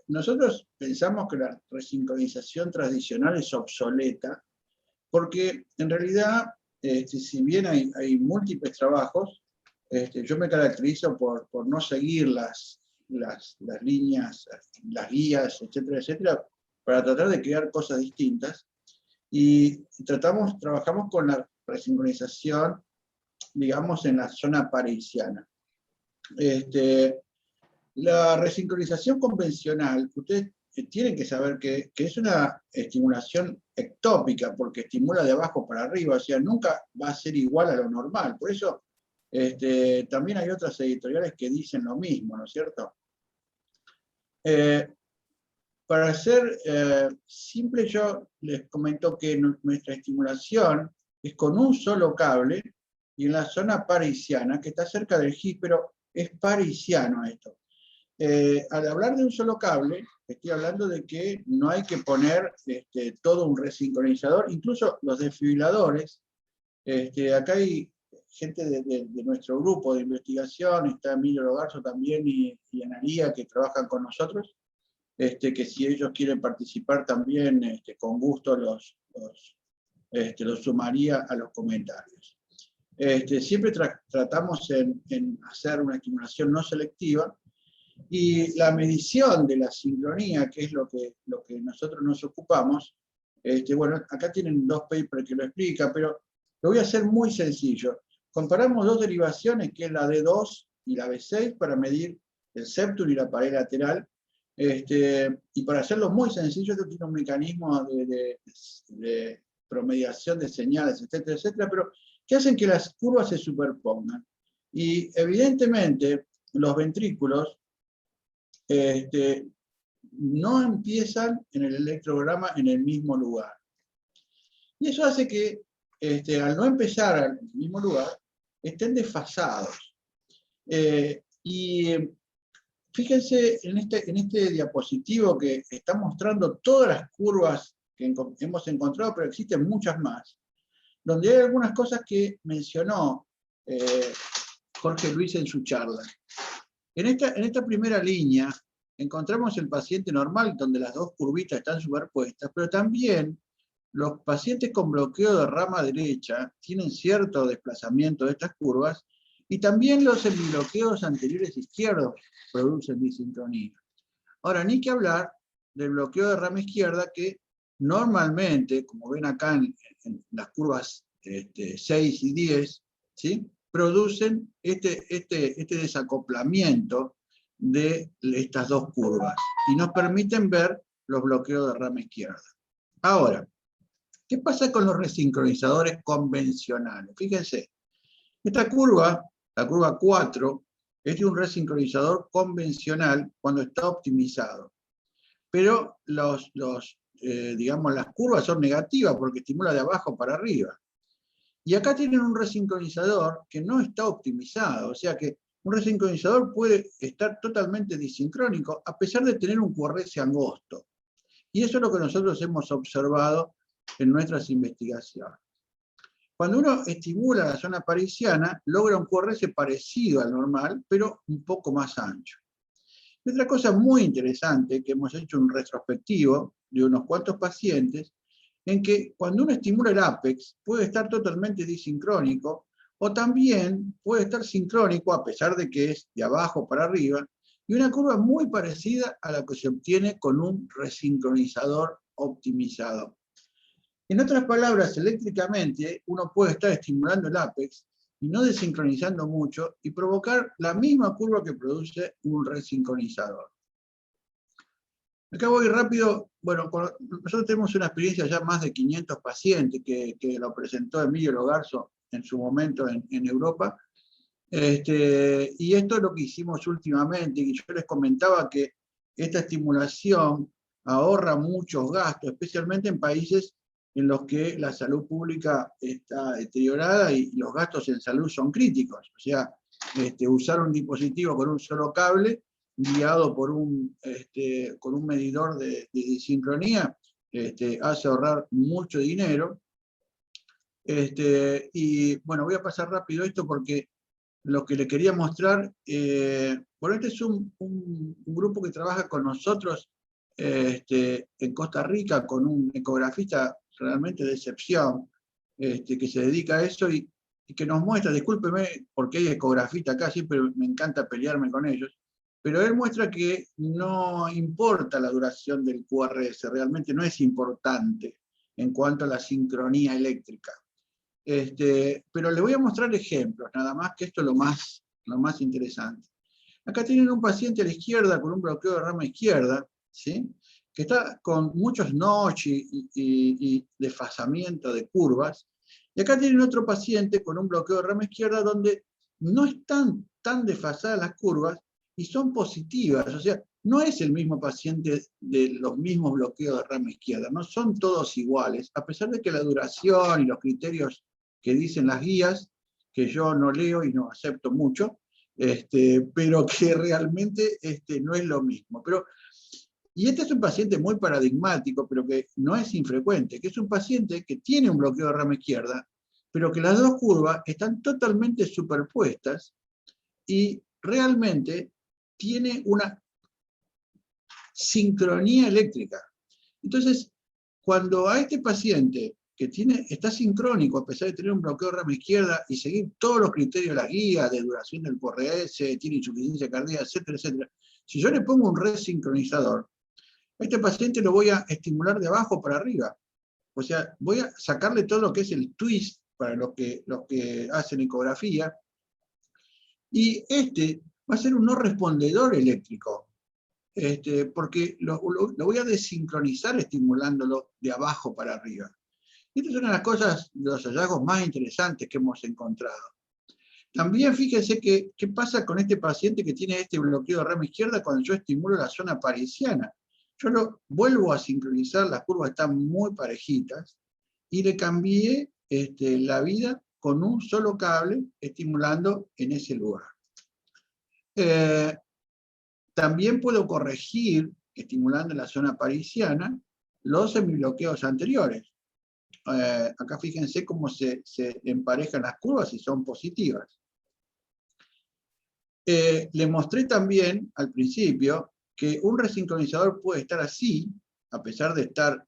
Nosotros pensamos que la resincronización tradicional es obsoleta porque en realidad, si bien hay múltiples trabajos, yo me caracterizo por no seguir las líneas, las guías, etcétera, etcétera, para tratar de crear cosas distintas. Y trabajamos con la resincronización, digamos, en la zona parisiana. La resincronización convencional, ustedes tienen que saber que es una estimulación ectópica, porque estimula de abajo para arriba, o sea, nunca va a ser igual a lo normal. Por eso también hay otras editoriales que dicen lo mismo, ¿no es cierto? Para ser simple, yo les comento que nuestra estimulación es con un solo cable, y en la zona parisiana, que está cerca del GIS, pero es parisiano esto. Al hablar de un solo cable, estoy hablando de que no hay que poner todo un resincronizador, incluso los desfibriladores. Acá hay gente de nuestro grupo de investigación, está Emilio Logarzo también y Analía, que trabajan con nosotros, que si ellos quieren participar también, con gusto los sumaría a los comentarios. Siempre tratamos en hacer una estimulación no selectiva, y la medición de la sincronía, que es lo que nosotros nos ocupamos, bueno, acá tienen dos papers que lo explican, pero lo voy a hacer muy sencillo. Comparamos dos derivaciones, que es la D2 y la B6, para medir el septum y la pared lateral, y para hacerlo muy sencillo, esto tiene un mecanismo de promediación de señales, etcétera, etcétera, pero que hacen que las curvas se superpongan. Y evidentemente los ventrículos no empiezan en el electrograma en el mismo lugar. Y eso hace que, al no empezar en el mismo lugar, estén desfasados. Y fíjense en este diapositivo que está mostrando todas las curvas que hemos encontrado, pero existen muchas más, donde hay algunas cosas que mencionó Jorge Luis en su charla. En esta primera línea encontramos el paciente normal, donde las dos curvitas están superpuestas, pero también los pacientes con bloqueo de rama derecha tienen cierto desplazamiento de estas curvas, y también los semibloqueos anteriores izquierdos producen disincronía. Ahora, ni que hablar del bloqueo de rama izquierda, que normalmente, como ven acá en las curvas 6 y 10, ¿sí?, producen este desacoplamiento de estas dos curvas y nos permiten ver los bloqueos de rama izquierda. Ahora, ¿qué pasa con los resincronizadores convencionales? Fíjense, esta curva, la curva 4, es de un resincronizador convencional cuando está optimizado. Pero digamos, las curvas son negativas porque estimula de abajo para arriba. Y acá tienen un resincronizador que no está optimizado, o sea que un resincronizador puede estar totalmente disincrónico a pesar de tener un QRS angosto. Y eso es lo que nosotros hemos observado en nuestras investigaciones. Cuando uno estimula la zona parisiana, logra un QRS parecido al normal, pero un poco más ancho. Y otra cosa muy interesante, que hemos hecho un retrospectivo de unos cuantos pacientes, en que cuando uno estimula el ápex, puede estar totalmente disincrónico, o también puede estar sincrónico, a pesar de que es de abajo para arriba, y una curva muy parecida a la que se obtiene con un resincronizador optimizado. En otras palabras, eléctricamente, uno puede estar estimulando el ápex y no desincronizando mucho, y provocar la misma curva que produce un resincronizador. Acá voy rápido. Bueno, nosotros tenemos una experiencia ya más de 500 pacientes que lo presentó Emilio Logarzo en su momento en Europa. Y esto es lo que hicimos últimamente, y yo les comentaba que esta estimulación ahorra muchos gastos, especialmente en países en los que la salud pública está deteriorada y los gastos en salud son críticos. O sea, usar un dispositivo con un solo cable guiado por con un medidor de sincronía hace ahorrar mucho dinero. Y bueno, voy a pasar rápido esto porque lo que le quería mostrar, bueno, este es un grupo que trabaja con nosotros en Costa Rica, con un ecografista realmente de excepción, que se dedica a eso y que nos muestra, discúlpeme porque hay ecografista acá, siempre me encanta pelearme con ellos, pero él muestra que no importa la duración del QRS, realmente no es importante en cuanto a la sincronía eléctrica. Pero les voy a mostrar ejemplos, nada más, que esto es lo más interesante. Acá tienen un paciente a la izquierda con un bloqueo de rama izquierda, ¿sí? Que está con muchos notch y desfasamiento de curvas. Y acá tienen otro paciente con un bloqueo de rama izquierda donde no están tan desfasadas las curvas y son positivas. O sea, no es el mismo paciente de los mismos bloqueos de rama izquierda, no son todos iguales, a pesar de que la duración y los criterios que dicen las guías, que yo no leo y no acepto mucho, pero que realmente no es lo mismo. Y este es un paciente muy paradigmático, pero que no es infrecuente, que es un paciente que tiene un bloqueo de rama izquierda, pero que las dos curvas están totalmente superpuestas y realmente tiene una sincronía eléctrica. Entonces, cuando a este paciente que está sincrónico, a pesar de tener un bloqueo de rama izquierda y seguir todos los criterios de la guía, de duración del QRS, tiene insuficiencia cardíaca, etcétera, etcétera, si yo le pongo un resincronizador, a este paciente lo voy a estimular de abajo para arriba. O sea, voy a sacarle todo lo que es el twist para los que hacen ecografía, y va a ser un no respondedor eléctrico, porque lo voy a desincronizar estimulándolo de abajo para arriba. Y esta es una de las cosas, de los hallazgos más interesantes que hemos encontrado. También fíjense qué pasa con este paciente que tiene este bloqueo de rama izquierda cuando yo estimulo la zona parisiana. Yo lo vuelvo a sincronizar, las curvas están muy parejitas, y le cambié la vida con un solo cable estimulando en ese lugar. También puedo corregir, estimulando en la zona parisiana, los semibloqueos anteriores. Acá fíjense cómo se emparejan las curvas y son positivas. Le mostré también al principio que un resincronizador puede estar así, a pesar de estar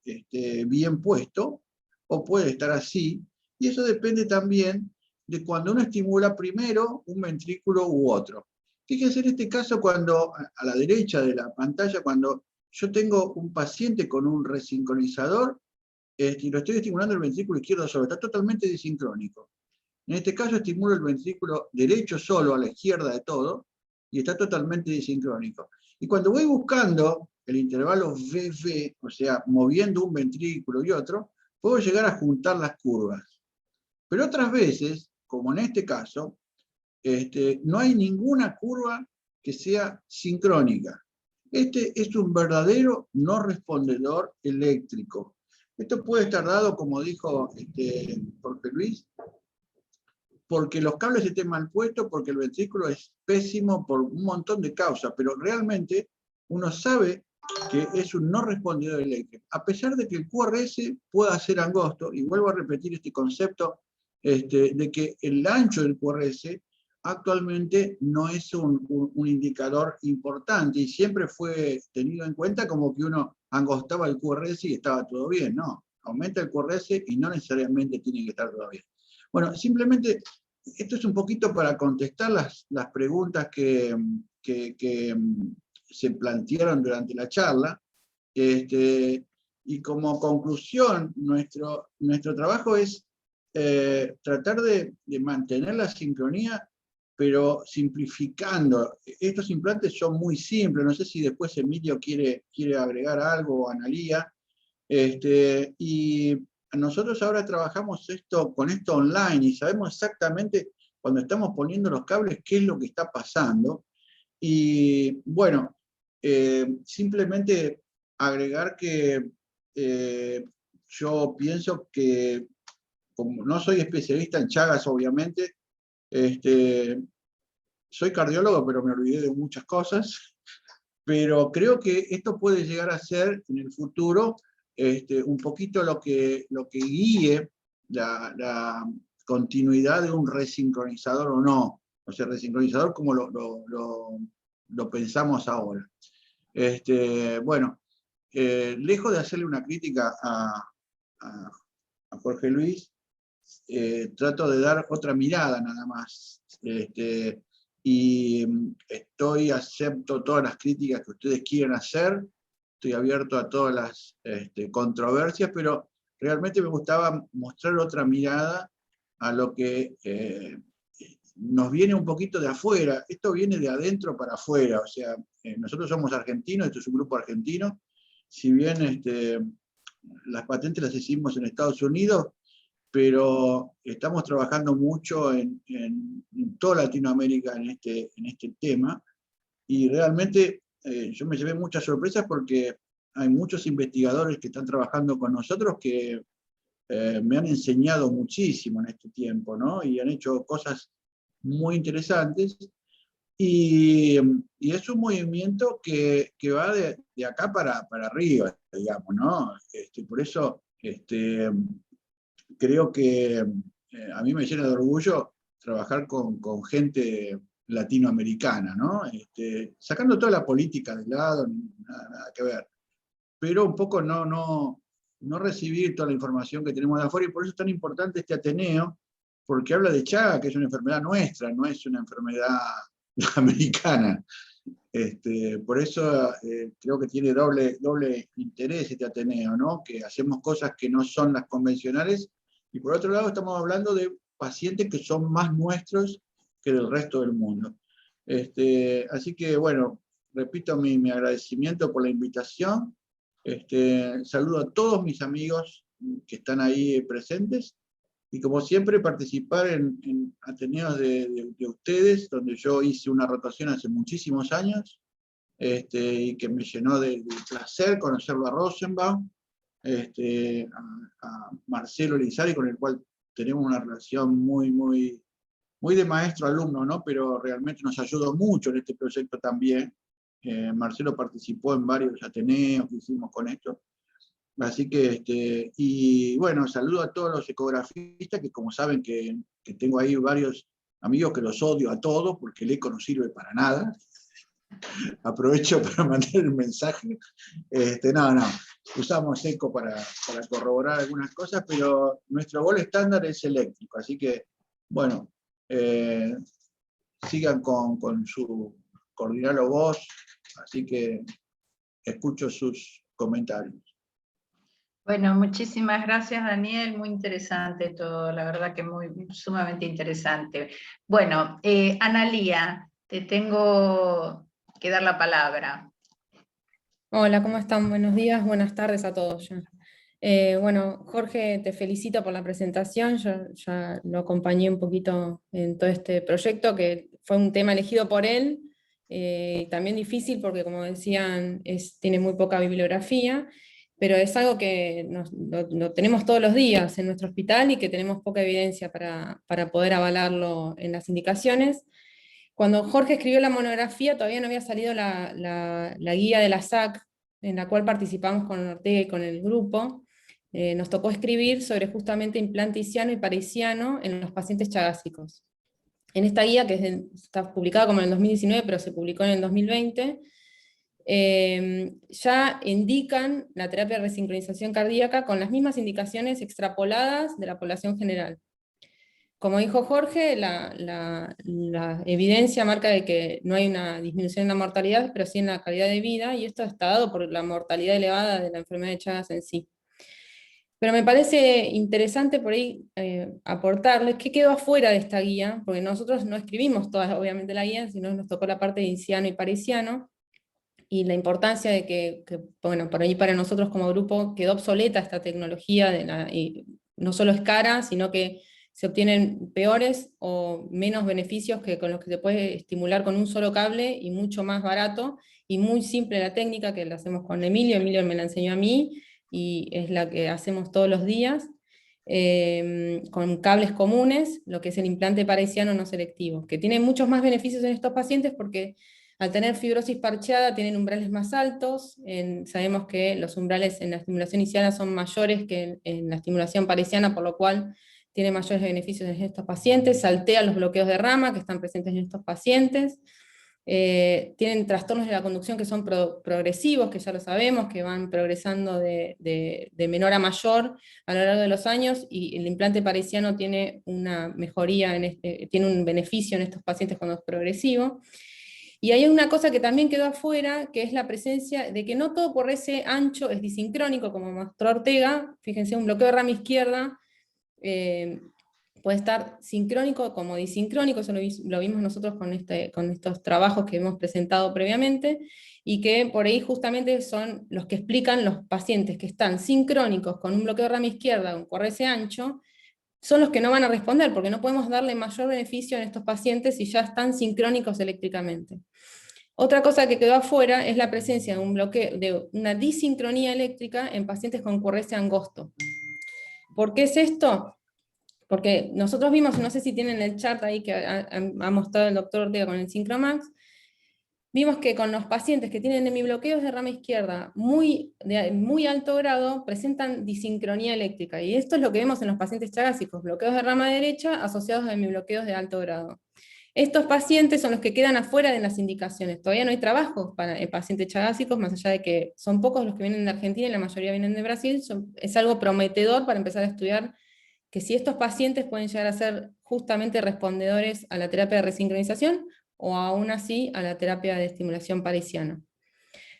bien puesto, o puede estar así, y eso depende también de cuando uno estimula primero un ventrículo u otro. Fíjense en este caso, cuando a la derecha de la pantalla, cuando yo tengo un paciente con un resincronizador, y lo estoy estimulando el ventrículo izquierdo solo, está totalmente disincrónico. En este caso estimulo el ventrículo derecho solo, a la izquierda de todo, y está totalmente disincrónico. Y cuando voy buscando el intervalo VV, o sea, moviendo un ventrículo y otro, puedo llegar a juntar las curvas. Pero otras veces, como en este caso, no hay ninguna curva que sea sincrónica. Este es un verdadero no respondedor eléctrico. Esto puede estar dado, como dijo Jorge Luis, porque los cables estén mal puestos, porque el ventrículo es pésimo, por un montón de causas, pero realmente uno sabe que es un no respondedor eléctrico. A pesar de que el QRS pueda ser angosto, y vuelvo a repetir este concepto, de que el ancho del QRS actualmente no es un indicador importante, y siempre fue tenido en cuenta como que uno angostaba el QRS y estaba todo bien. No, aumenta el QRS y no necesariamente tiene que estar todo bien. Bueno, simplemente esto es un poquito para contestar las preguntas que se plantearon durante la charla, y como conclusión, nuestro trabajo es tratar de mantener la sincronía, pero simplificando. Estos implantes son muy simples, no sé si después Emilio quiere agregar algo, o Analía, y nosotros ahora trabajamos con esto online, y sabemos exactamente cuando estamos poniendo los cables qué es lo que está pasando. Y bueno, simplemente agregar que yo pienso que, como no soy especialista en Chagas, obviamente, soy cardiólogo, pero me olvidé de muchas cosas, pero creo que esto puede llegar a ser en el futuro un poquito lo que guíe la continuidad de un resincronizador o no. O sea, resincronizador como lo pensamos ahora. Bueno, lejos de hacerle una crítica a Jorge Luis, trato de dar otra mirada nada más. Y acepto todas las críticas que ustedes quieran hacer, estoy abierto a todas las controversias, pero realmente me gustaba mostrar otra mirada a lo que nos viene un poquito de afuera. Esto viene de adentro para afuera, o sea, nosotros somos argentinos, esto es un grupo argentino, si bien las patentes las hicimos en Estados Unidos, pero estamos trabajando mucho en toda Latinoamérica en este tema, y realmente yo me llevé muchas sorpresas porque hay muchos investigadores que están trabajando con nosotros que me han enseñado muchísimo en este tiempo, ¿no? Y han hecho cosas muy interesantes, y es un movimiento que va de acá para arriba, digamos, ¿no? Por eso creo que a mí me llena de orgullo trabajar con gente latinoamericana, ¿no? Sacando toda la política de lado, nada que ver, pero un poco no recibir toda la información que tenemos de afuera, y por eso es tan importante este Ateneo, porque habla de Chaga, que es una enfermedad nuestra, no es una enfermedad americana. Por eso creo que tiene doble interés este Ateneo, ¿no? Que hacemos cosas que no son las convencionales, y por otro lado estamos hablando de pacientes que son más nuestros que del resto del mundo. Así que bueno, repito mi agradecimiento por la invitación. Saludo a todos mis amigos que están ahí presentes, y como siempre participar en Ateneos de ustedes, donde yo hice una rotación hace muchísimos años, y que me llenó de placer conocerlo a Rosenbaum, a Marcelo Lizari, con el cual tenemos una relación muy de maestro-alumno, ¿no? Pero realmente nos ayudó mucho en este proyecto también. Marcelo participó en varios Ateneos que hicimos con esto. Así que, y bueno, saludo a todos los ecografistas, que como saben que tengo ahí varios amigos que los odio a todos, porque el eco no sirve para nada. Aprovecho para mandar el mensaje. No, usamos eco para corroborar algunas cosas, pero nuestro gol estándar es eléctrico, así que, bueno, sigan con su coordinalo voz, así que escucho sus comentarios. Bueno, muchísimas gracias, Daniel, muy interesante todo, la verdad que sumamente interesante. Bueno, Analía, Te tengo que dar la palabra. Hola, ¿cómo están? Buenos días, buenas tardes a todos ya. Bueno, Jorge, te felicito por la presentación. Yo ya lo acompañé un poquito en todo este proyecto, que fue un tema elegido por él, también difícil porque, como decían, tiene muy poca bibliografía, pero es algo que lo tenemos todos los días en nuestro hospital y que tenemos poca evidencia para poder avalarlo en las indicaciones. Cuando Jorge escribió la monografía todavía no había salido la guía de la SAC, en la cual participamos con Ortega y con el grupo. Nos tocó escribir sobre justamente implante isquiano y parisiano en los pacientes chagásicos. En esta guía, que está publicada como en el 2019, pero se publicó en el 2020, ya indican la terapia de resincronización cardíaca con las mismas indicaciones extrapoladas de la población general. Como dijo Jorge, la evidencia marca de que no hay una disminución en la mortalidad, pero sí en la calidad de vida, y esto está dado por la mortalidad elevada de la enfermedad de Chagas en sí. Pero me parece interesante por ahí aportarles qué quedó afuera de esta guía, porque nosotros no escribimos toda, obviamente, la guía, sino nos tocó la parte de isquiano y parisiano, y la importancia de que, bueno, por ahí para nosotros como grupo quedó obsoleta esta tecnología, y no solo es cara, sino que se obtienen peores o menos beneficios que con los que se puede estimular con un solo cable, y mucho más barato, y muy simple la técnica, que la hacemos con Emilio. Emilio me la enseñó a mí, y es la que hacemos todos los días, con cables comunes, lo que es el implante parisiano no selectivo, que tiene muchos más beneficios en estos pacientes porque al tener fibrosis parcheada tienen umbrales más altos. Sabemos que los umbrales en la estimulación isquiana son mayores que en la estimulación parisiana, por lo cual tiene mayores beneficios en estos pacientes. Saltea los bloqueos de rama que están presentes en estos pacientes. Tienen trastornos de la conducción que son progresivos, que ya lo sabemos, que van progresando de menor a mayor a lo largo de los años, y el implante parisiano tiene una mejoría, tiene un beneficio en estos pacientes cuando es progresivo. Y hay una cosa que también quedó afuera, que es la presencia de que no todo por ese ancho es disincrónico, como mostró Ortega. Fíjense, un bloqueo de rama izquierda puede estar sincrónico como disincrónico. Eso lo vimos nosotros con estos trabajos que hemos presentado previamente, y que por ahí justamente son los que explican los pacientes que están sincrónicos con un bloqueo de rama izquierda, un QRS ancho, son los que no van a responder, porque no podemos darle mayor beneficio a estos pacientes si ya están sincrónicos eléctricamente. Otra cosa que quedó afuera es la presencia de un bloqueo, de una disincronía eléctrica en pacientes con QRS angosto. ¿Por qué es esto? Porque nosotros vimos, no sé si tienen el chart ahí que ha mostrado el doctor Ortega con el Syncromax, vimos que con los pacientes que tienen hemibloqueos de rama izquierda de muy alto grado presentan disincronía eléctrica, y esto es lo que vemos en los pacientes chagásicos, bloqueos de rama derecha asociados a hemibloqueos de alto grado. Estos pacientes son los que quedan afuera de las indicaciones. Todavía no hay trabajos para pacientes chagásicos, más allá de que son pocos los que vienen de Argentina y la mayoría vienen de Brasil. Es algo prometedor para empezar a estudiar que si estos pacientes pueden llegar a ser justamente respondedores a la terapia de resincronización, o aún así a la terapia de estimulación parisiana.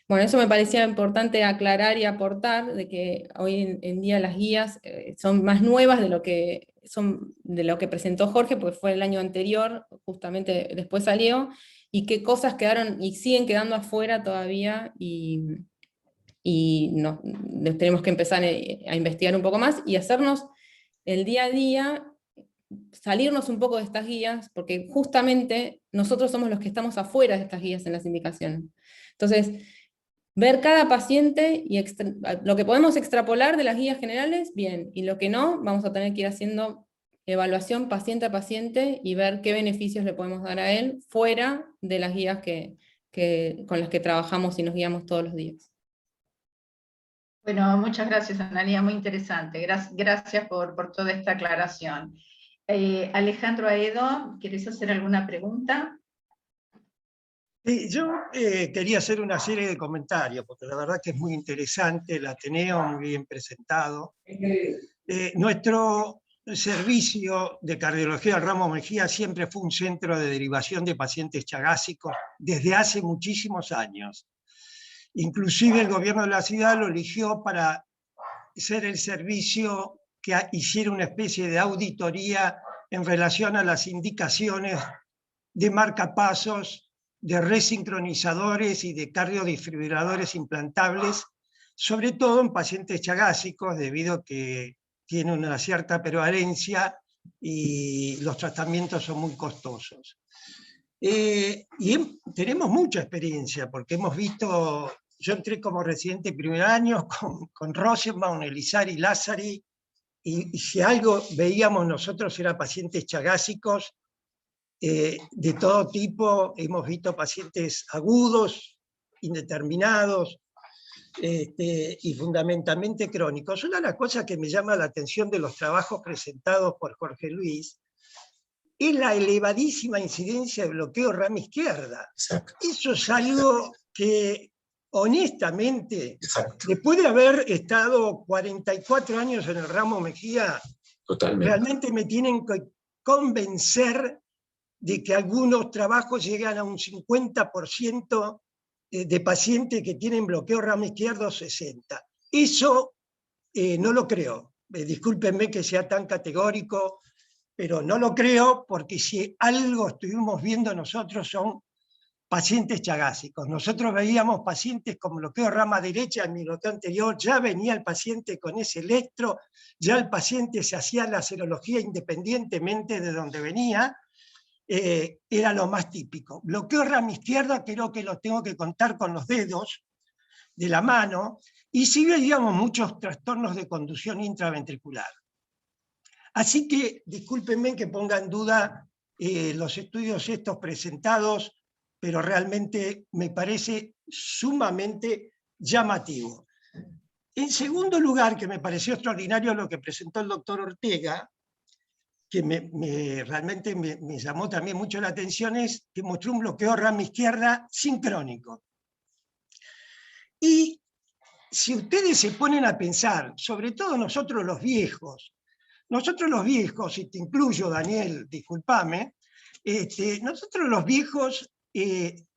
Bueno, eso me parecía importante aclarar y aportar, de que hoy en día las guías son más nuevas de lo que presentó Jorge, porque fue el año anterior, justamente después salió, y qué cosas quedaron y siguen quedando afuera todavía, y tenemos que empezar a investigar un poco más y hacernos el día a día, salirnos un poco de estas guías, porque justamente nosotros somos los que estamos afuera de estas guías en las indicaciones. Entonces, ver cada paciente y lo que podemos extrapolar de las guías generales, bien, y lo que no, vamos a tener que ir haciendo evaluación paciente a paciente y ver qué beneficios le podemos dar a él fuera de las guías con las que trabajamos y nos guiamos todos los días. Bueno, muchas gracias, Analia, muy interesante. Gracias por toda esta aclaración. Alejandro Aedo, ¿quieres hacer alguna pregunta? Yo quería hacer una serie de comentarios, porque la verdad que es muy interesante, el Ateneo muy bien presentado. Nuestro servicio de cardiología del Ramos Mejía siempre fue un centro de derivación de pacientes chagásicos desde hace muchísimos años. Inclusive el gobierno de la ciudad lo eligió para ser el servicio que hiciera una especie de auditoría en relación a las indicaciones de marcapasos, de resincronizadores y de cardiodifibriladores implantables, sobre todo en pacientes chagásicos, debido a que tienen una cierta prevalencia y los tratamientos son muy costosos. Tenemos mucha experiencia, porque hemos visto, yo entré como residente primer año con Rosenbaum, Elizari, Lázari, y si algo veíamos nosotros era pacientes chagásicos de todo tipo. Hemos visto pacientes agudos, indeterminados, y fundamentalmente crónicos. Una de las cosas que me llama la atención de los trabajos presentados por Jorge Luis es la elevadísima incidencia de bloqueo rama izquierda. Exacto. Eso es algo que, honestamente, Exacto. después de haber estado 44 años en el ramo Mejía, Totalmente. realmente me tienen que convencer de que algunos trabajos llegan a un 50% de pacientes que tienen bloqueo rama izquierdo 60. Eso no lo creo. Discúlpenme que sea tan categórico, pero no lo creo, porque si algo estuvimos viendo nosotros son pacientes chagásicos. Nosotros veíamos pacientes con bloqueo rama derecha en mi bloqueo anterior, ya venía el paciente con ese electro, ya el paciente se hacía la serología independientemente de donde venía, era lo más típico. Bloqueo rama izquierda creo que lo tengo que contar con los dedos de la mano, y sí veíamos muchos trastornos de conducción intraventricular. Así que discúlpenme que ponga en duda los estudios estos presentados, pero realmente me parece sumamente llamativo. En segundo lugar, que me pareció extraordinario lo que presentó el doctor Ortega, que realmente me llamó también mucho la atención, es que mostró un bloqueo rama izquierda sincrónico. Y si ustedes se ponen a pensar, sobre todo nosotros los viejos, y te incluyo, Daniel, discúlpame, nosotros los viejos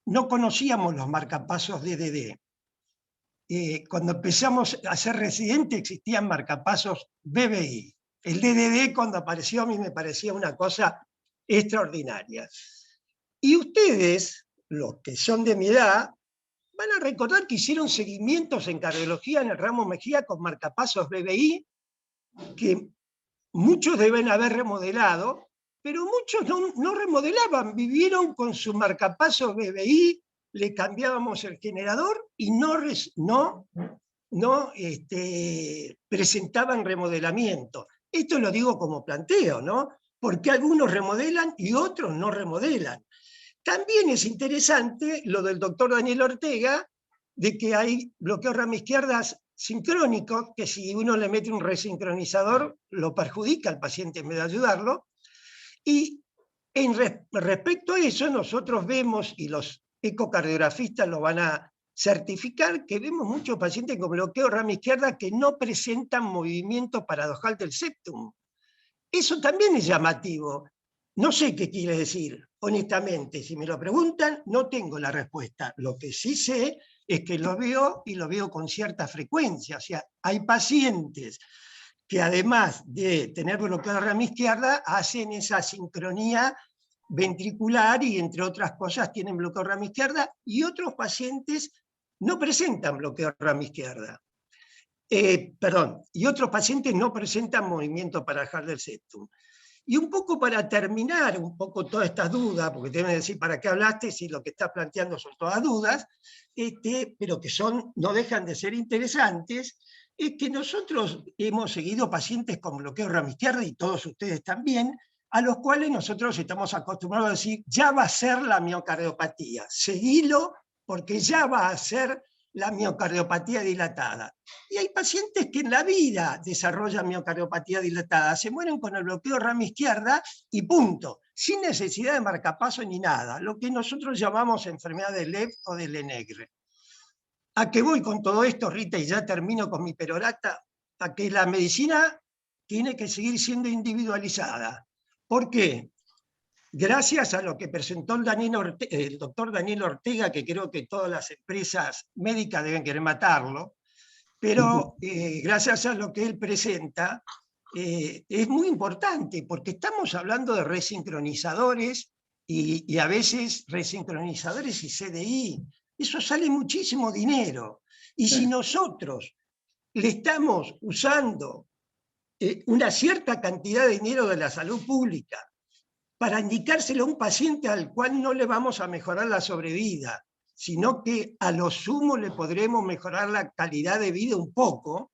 no conocíamos los marcapasos DDD. Cuando empezamos a ser residentes existían marcapasos BBI. El DDD cuando apareció a mí me parecía una cosa extraordinaria. Y ustedes, los que son de mi edad, van a recordar que hicieron seguimientos en cardiología en el ramo Mejía con marcapasos BBI, que muchos deben haber remodelado, pero muchos no remodelaban, vivieron con su marcapasos BBI, le cambiábamos el generador y no presentaban remodelamiento. Esto lo digo como planteo, ¿no? Porque algunos remodelan y otros no remodelan. También es interesante lo del doctor Daniel Ortega, de que hay bloqueos rama izquierdas sincrónicos, que si uno le mete un resincronizador, lo perjudica al paciente en vez de ayudarlo. Y respecto a eso, nosotros vemos, y los ecocardiografistas lo van a certificar, que vemos muchos pacientes con bloqueo rama izquierda que no presentan movimiento paradojal del septum. Eso también es llamativo. No sé qué quiere decir, honestamente. Si me lo preguntan, no tengo la respuesta. Lo que sí sé es que lo veo, y lo veo con cierta frecuencia. O sea, hay pacientes que además de tener bloqueo de rama izquierda, hacen esa sincronía ventricular y entre otras cosas tienen bloqueo de rama izquierda, y otros pacientes no presentan bloqueo de rama izquierda. Y otros pacientes no presentan movimiento paradojal del septum. Y un poco para terminar un poco todas estas dudas, porque te deben decir para qué hablaste si lo que estás planteando son todas dudas, pero que no dejan de ser interesantes, es que nosotros hemos seguido pacientes con bloqueo rama izquierda, y todos ustedes también, a los cuales nosotros estamos acostumbrados a decir, ya va a ser la miocardiopatía, seguilo porque ya va a ser la miocardiopatía dilatada. Y hay pacientes que en la vida desarrollan miocardiopatía dilatada, se mueren con el bloqueo rama izquierda y punto, sin necesidad de marcapaso ni nada, lo que nosotros llamamos enfermedad de Lev o de Lenegre. ¿A qué voy con todo esto, Rita? Y ya termino con mi perorata. A que la medicina tiene que seguir siendo individualizada. ¿Por qué? Gracias a lo que presentó el doctor Daniel Ortega, que creo que todas las empresas médicas deben querer matarlo, pero gracias a lo que él presenta, es muy importante, porque estamos hablando de resincronizadores y a veces resincronizadores y CDI. Eso sale muchísimo dinero. Y si nosotros le estamos usando una cierta cantidad de dinero de la salud pública para indicárselo a un paciente al cual no le vamos a mejorar la sobrevida, sino que a lo sumo le podremos mejorar la calidad de vida un poco,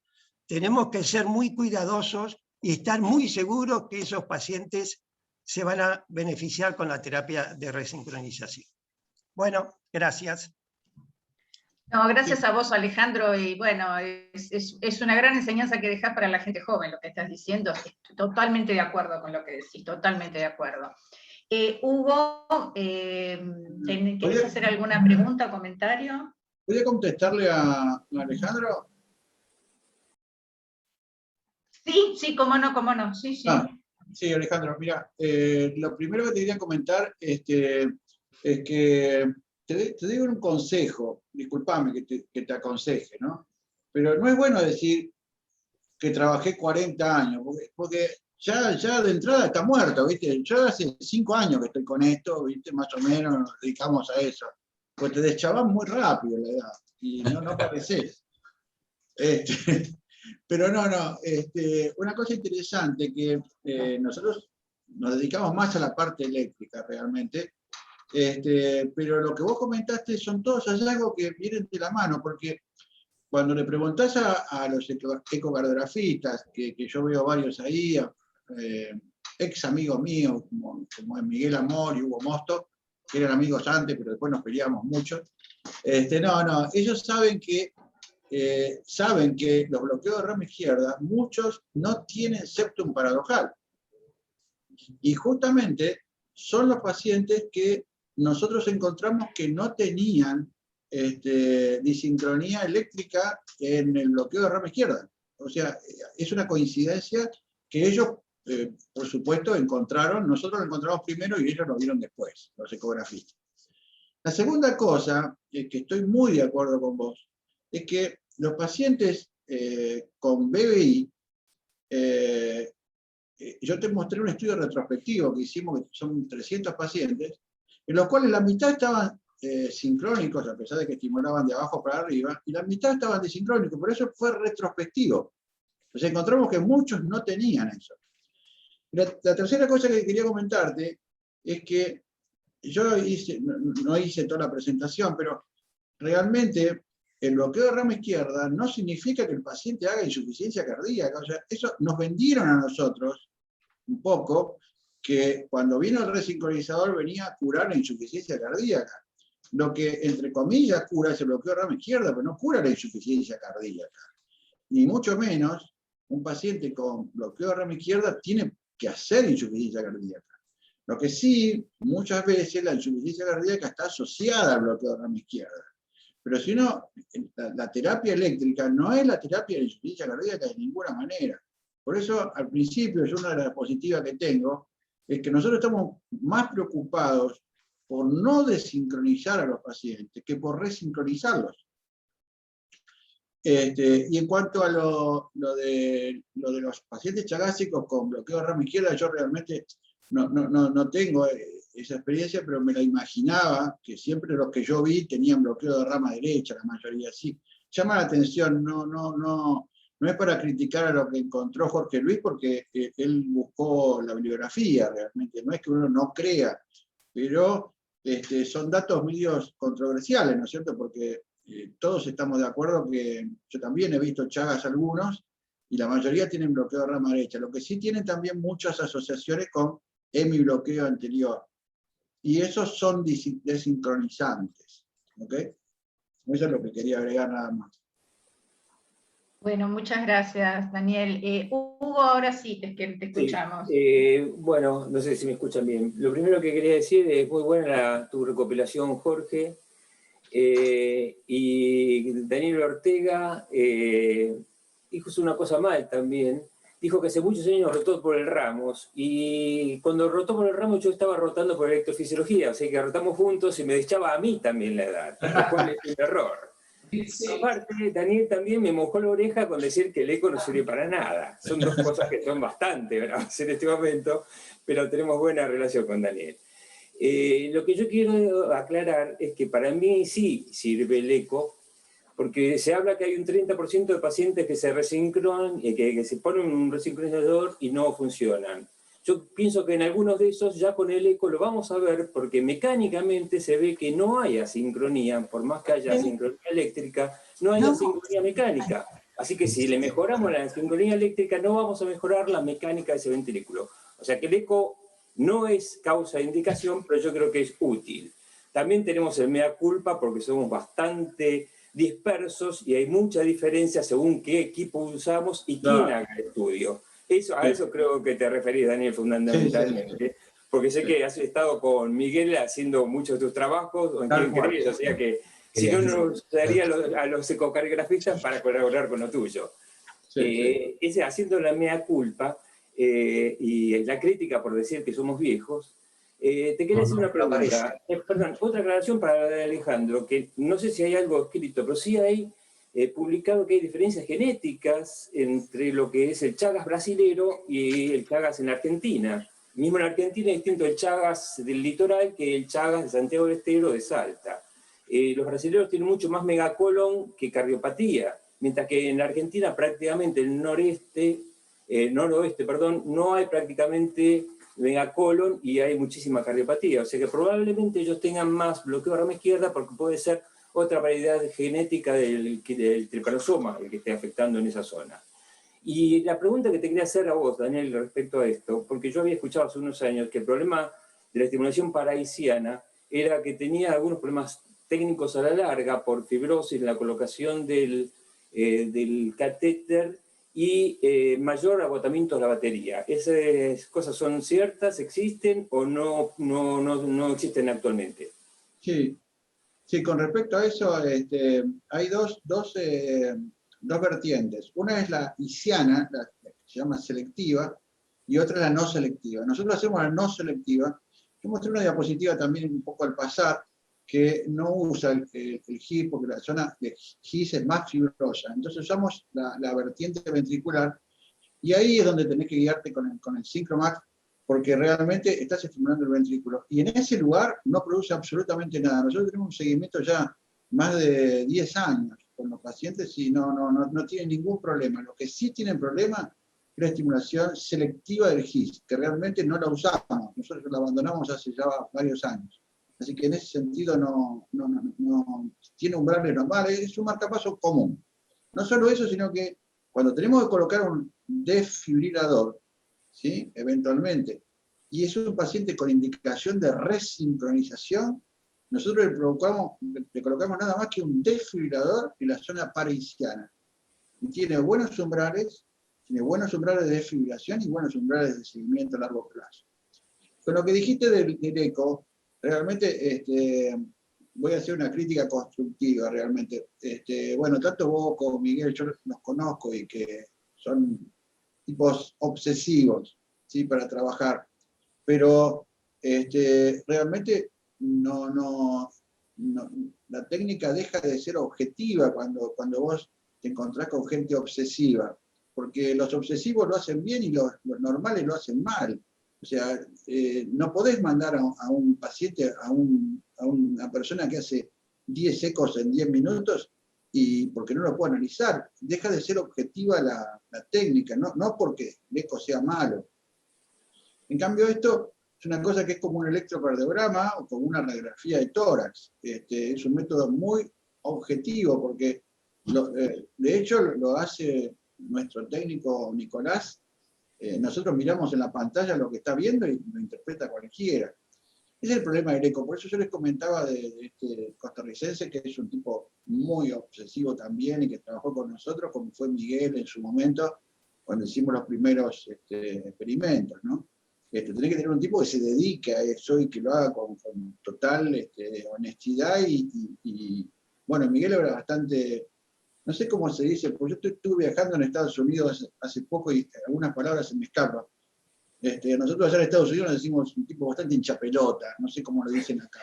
tenemos que ser muy cuidadosos y estar muy seguros que esos pacientes se van a beneficiar con la terapia de resincronización. Bueno, gracias. No, gracias a vos, Alejandro, y bueno, es una gran enseñanza que dejás para la gente joven, lo que estás diciendo. Estoy totalmente de acuerdo con lo que decís, totalmente de acuerdo. Hugo, ¿querés hacer alguna pregunta o comentario? ¿Podría contestarle a Alejandro? Sí, cómo no, sí. Sí, Alejandro, mira, lo primero que te quería comentar es que te digo un consejo, discúlpame que te aconseje, ¿no? Pero no es bueno decir que trabajé 40 años, porque ya de entrada está muerto, ¿viste? Yo hace 5 años que estoy con esto, ¿viste? Más o menos nos dedicamos a eso. Pues te deschavás muy rápido la edad, y no pareces. Pero no, una cosa interesante que nosotros nos dedicamos más a la parte eléctrica realmente, pero lo que vos comentaste son todos hallazgos que vienen de la mano, porque cuando le preguntás a los ecocardiografistas, que yo veo varios ahí, ex amigos míos, como Miguel Amor y Hugo Mosto, que eran amigos antes, pero después nos peleamos mucho, ellos saben que los bloqueos de rama izquierda, muchos no tienen septum paradojal. Y justamente son los pacientes que nosotros encontramos que no tenían disincronía eléctrica en el bloqueo de rama izquierda. O sea, es una coincidencia que ellos, por supuesto, encontraron, nosotros lo encontramos primero y ellos lo vieron después, los ecografistas. La segunda cosa, que estoy muy de acuerdo con vos, es que los pacientes con BBI, yo te mostré un estudio retrospectivo que hicimos, que son 300 pacientes, en los cuales la mitad estaban sincrónicos, a pesar de que estimulaban de abajo para arriba, y la mitad estaban desincrónicos, por eso fue retrospectivo. Entonces encontramos que muchos no tenían eso. La tercera cosa que quería comentarte es que yo no hice toda la presentación, pero realmente el bloqueo de rama izquierda no significa que el paciente haga insuficiencia cardíaca. O sea, eso nos vendieron a nosotros un poco, que cuando vino el resincronizador venía a curar la insuficiencia cardíaca. Lo que, entre comillas, cura es el bloqueo de rama izquierda, pero no cura la insuficiencia cardíaca. Ni mucho menos, un paciente con bloqueo de rama izquierda tiene que hacer insuficiencia cardíaca. Lo que sí, muchas veces la insuficiencia cardíaca está asociada al bloqueo de rama izquierda. Pero si no, la terapia eléctrica no es la terapia de insuficiencia cardíaca de ninguna manera. Por eso, al principio, yo una de las diapositivas que tengo es que nosotros estamos más preocupados por no desincronizar a los pacientes que por resincronizarlos. Y en cuanto a lo de los pacientes chagásicos con bloqueo de rama izquierda, yo realmente no tengo esa experiencia, pero me la imaginaba, que siempre los que yo vi tenían bloqueo de rama derecha, la mayoría sí. Llama la atención, no es para criticar a lo que encontró Jorge Luis, porque él buscó la bibliografía realmente, no es que uno no crea, pero son datos medios controversiales, ¿no es cierto? Porque todos estamos de acuerdo que yo también he visto chagas algunos, y la mayoría tienen bloqueo de rama derecha. Lo que sí tienen también muchas asociaciones con hemibloqueo anterior. Y esos son desincronizantes. ¿Ok? Eso es lo que quería agregar nada más. Bueno, muchas gracias, Daniel. Hugo, ahora sí, te escuchamos. Sí, bueno, no sé si me escuchan bien. Lo primero que quería decir es muy buena tu recopilación, Jorge. Y Daniel Ortega dijo una cosa mal también. Dijo que hace muchos años rotó por el Ramos, y cuando rotó por el Ramos yo estaba rotando por electrofisiología, o sea que rotamos juntos y me echaba a mí también la edad, lo cual es un error. Sí. Aparte, Daniel también me mojó la oreja con decir que el eco no sirve para nada. Son dos cosas que son bastante bravas en este momento, pero tenemos buena relación con Daniel. Lo que yo quiero aclarar es que para mí sí sirve el eco, porque se habla que hay un 30% de pacientes que se resincronan, que se ponen un resincronizador y no funcionan. Yo pienso que en algunos de esos ya con el eco lo vamos a ver, porque mecánicamente se ve que no hay asincronía, por más que haya asincronía eléctrica, no hay asincronía mecánica. Así que si le mejoramos la asincronía eléctrica, no vamos a mejorar la mecánica de ese ventrículo. O sea que el eco no es causa de indicación, pero yo creo que es útil. También tenemos el mea culpa, porque somos bastante dispersos y hay mucha diferencia según qué equipo usamos y quién haga el estudio. A eso creo que te referís, Daniel, fundamentalmente. Porque sé que has estado con Miguel haciendo muchos de tus trabajos, o en quién crees, o sea que si no, nos daría a los ecocardiografistas para colaborar con lo tuyo. Haciendo la mea culpa y la crítica por decir que somos viejos, te quería hacer una pregunta. Perdón, otra aclaración para la de Alejandro, que no sé si hay algo escrito, pero sí hay publicado que hay diferencias genéticas entre lo que es el Chagas brasilero y el Chagas en Argentina. Mismo en Argentina es distinto el Chagas del litoral que el Chagas de Santiago del Estero de Salta. Los brasileños tienen mucho más megacolon que cardiopatía, mientras que en Argentina prácticamente el noroeste, no hay prácticamente megacolon y hay muchísima cardiopatía. O sea que probablemente ellos tengan más bloqueo de rama izquierda porque puede ser otra variedad genética del tripanosoma el que esté afectando en esa zona. Y la pregunta que te quería hacer a vos, Daniel, respecto a esto, porque yo había escuchado hace unos años que el problema de la estimulación paraisiana era que tenía algunos problemas técnicos a la larga por fibrosis en la colocación del catéter y mayor agotamiento de la batería. ¿Esas cosas son ciertas, existen o no existen actualmente? Sí, con respecto a eso, hay dos vertientes. Una es la isiana, la que se llama selectiva, y otra es la no selectiva. Nosotros hacemos la no selectiva. Yo mostré una diapositiva también un poco al pasar, que no usa el GIS, porque la zona de GIS es más fibrosa. Entonces usamos la vertiente ventricular, y ahí es donde tenés que guiarte con el Syncromax, porque realmente estás estimulando el ventrículo. Y en ese lugar no produce absolutamente nada. Nosotros tenemos un seguimiento ya más de 10 años con los pacientes y no tienen ningún problema. Lo que sí tienen problema es la estimulación selectiva del GIS, que realmente no la usamos. Nosotros la abandonamos hace ya varios años. Así que en ese sentido no tiene umbrales normales, es un marcapaso común. No solo eso, sino que cuando tenemos que colocar un desfibrilador, ¿sí? Eventualmente, y es un paciente con indicación de resincronización, nosotros le colocamos nada más que un desfibrilador en la zona paraisiana. Y tiene buenos umbrales de desfibrilación y buenos umbrales de seguimiento a largo plazo. Con lo que dijiste del eco, realmente voy a hacer una crítica constructiva, realmente. Bueno, tanto vos como Miguel, yo los conozco y que son tipos obsesivos, ¿sí? Para trabajar. Pero realmente la técnica deja de ser objetiva cuando vos te encontrás con gente obsesiva, porque los obsesivos lo hacen bien y los normales lo hacen mal. O sea, no podés mandar a un paciente, a una persona que hace 10 ecos en 10 minutos, y porque no lo puedo analizar. Deja de ser objetiva la técnica, no porque el eco sea malo. En cambio, esto es una cosa que es como un electrocardiograma o como una radiografía de tórax. Es un método muy objetivo, porque de hecho lo hace nuestro técnico Nicolás. Nosotros miramos en la pantalla lo que está viendo y lo interpreta cualquiera. Ese es el problema del eco. Por eso yo les comentaba de este costarricense, que es un tipo muy obsesivo también y que trabajó con nosotros, como fue Miguel en su momento, cuando hicimos los primeros experimentos, ¿no? Tenés que tener un tipo que se dedique a eso y que lo haga con total honestidad y bueno, Miguel era bastante, no sé cómo se dice, porque yo estuve viajando en Estados Unidos hace poco y algunas palabras se me escapan. Nosotros allá en Estados Unidos nos decimos un tipo bastante hinchapelota, no sé cómo lo dicen acá.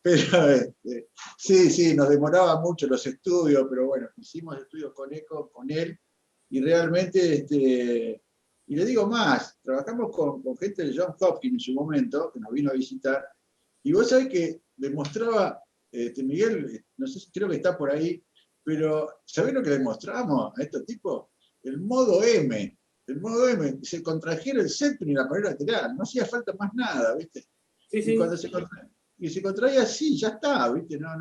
Pero sí, nos demoraba mucho los estudios, pero bueno, hicimos estudios con ECO, con él, y realmente Y le digo más, trabajamos con gente de Johns Hopkins en su momento, que nos vino a visitar, y vos sabés que demostraba, Miguel, no sé, creo que está por ahí, pero ¿sabés lo que demostramos a estos tipos? El modo M. El modo M, se contrajera el septum y la pared lateral, no hacía falta más nada, ¿viste? Sí, Y sí. cuando se contraía así, ya está, ¿viste? No,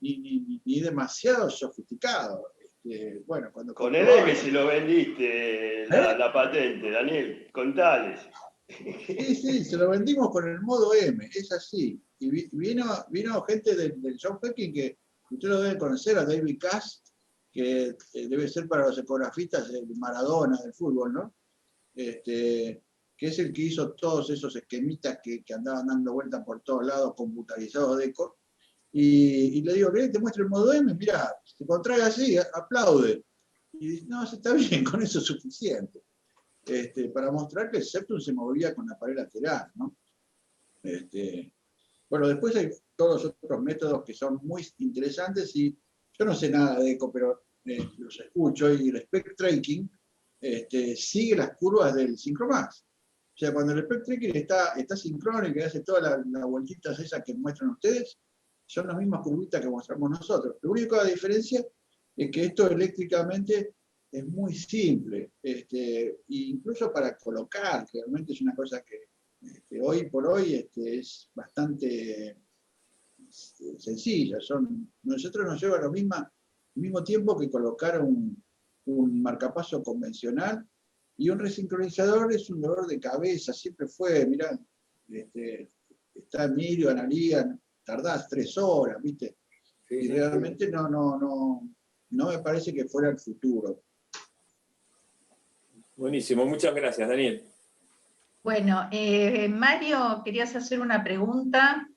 ni demasiado sofisticado. Bueno, cuando Con el M se lo vendiste la patente, Daniel, contales. Sí, se lo vendimos con el modo M, es así. Y vino gente del John Hopkins que usted lo debe conocer, a David Cass, que debe ser para los ecografistas el Maradona del fútbol, ¿no? Que es el que hizo todos esos esquemitas que andaban dando vueltas por todos lados, computarizados de eco. Y le digo, ¿querés que te muestre el modo M? Mirá, se contrae así, aplaude. Y dice, no, está bien, con eso es suficiente. Para mostrar que el septum se movía con la pared lateral, ¿no? Bueno, después hay todos los otros métodos que son muy interesantes y yo no sé nada de eco, pero los escucho y el spec tracking sigue las curvas del Synchromax. O sea, cuando el spec tracking está sincrónico y hace todas las vueltitas esas que muestran ustedes, son las mismas curvitas que mostramos nosotros. La única diferencia es que esto eléctricamente es muy simple, incluso para colocar, realmente es una cosa que hoy por hoy es bastante sencilla. Nosotros nos lleva lo mismo tiempo que colocar un marcapaso convencional, y un resincronizador es un dolor de cabeza, siempre fue, mirá, está Emilio, Analía, tardás 3 horas, ¿viste? Sí, y realmente no me parece que fuera el futuro. Buenísimo, muchas gracias, Daniel. Bueno, Mario, querías hacer una pregunta.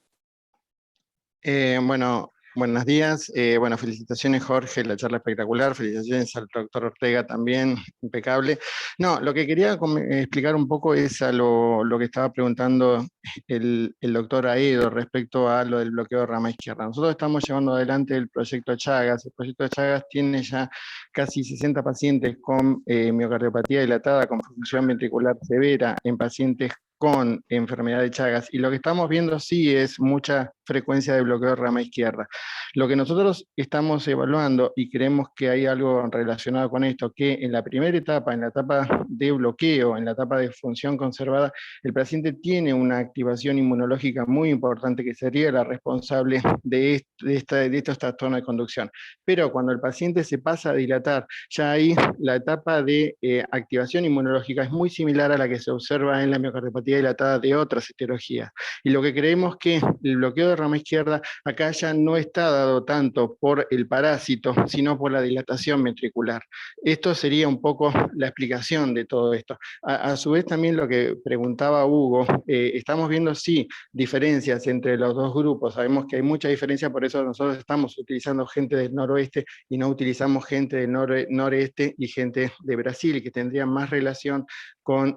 Bueno, buenos días. Bueno, felicitaciones, Jorge, la charla espectacular. Felicitaciones al doctor Ortega también, impecable. No, lo que quería explicar un poco es a lo que estaba preguntando el doctor Aedo respecto a lo del bloqueo de rama izquierda. Nosotros estamos llevando adelante el proyecto Chagas. El proyecto Chagas tiene ya casi 60 pacientes con miocardiopatía dilatada, con función ventricular severa, en pacientes con enfermedad de Chagas, y lo que estamos viendo sí es mucha frecuencia de bloqueo de rama izquierda. Lo que nosotros estamos evaluando, y creemos que hay algo relacionado con esto, que en la primera etapa, en la etapa de bloqueo, en la etapa de función conservada, el paciente tiene una activación inmunológica muy importante que sería la responsable de estos trastornos de conducción. Pero cuando el paciente se pasa a dilatar, ya ahí la etapa de activación inmunológica es muy similar a la que se observa en la miocardiopatía dilatada de otras etiologías. Y lo que creemos que el bloqueo de rama izquierda acá ya no está dado tanto por el parásito, sino por la dilatación ventricular. Esto sería un poco la explicación de todo esto. A su vez también lo que preguntaba Hugo, estamos viendo sí diferencias entre los dos grupos, sabemos que hay mucha diferencia, por eso nosotros estamos utilizando gente del noroeste y no utilizamos gente del noreste y gente de Brasil, que tendría más relación con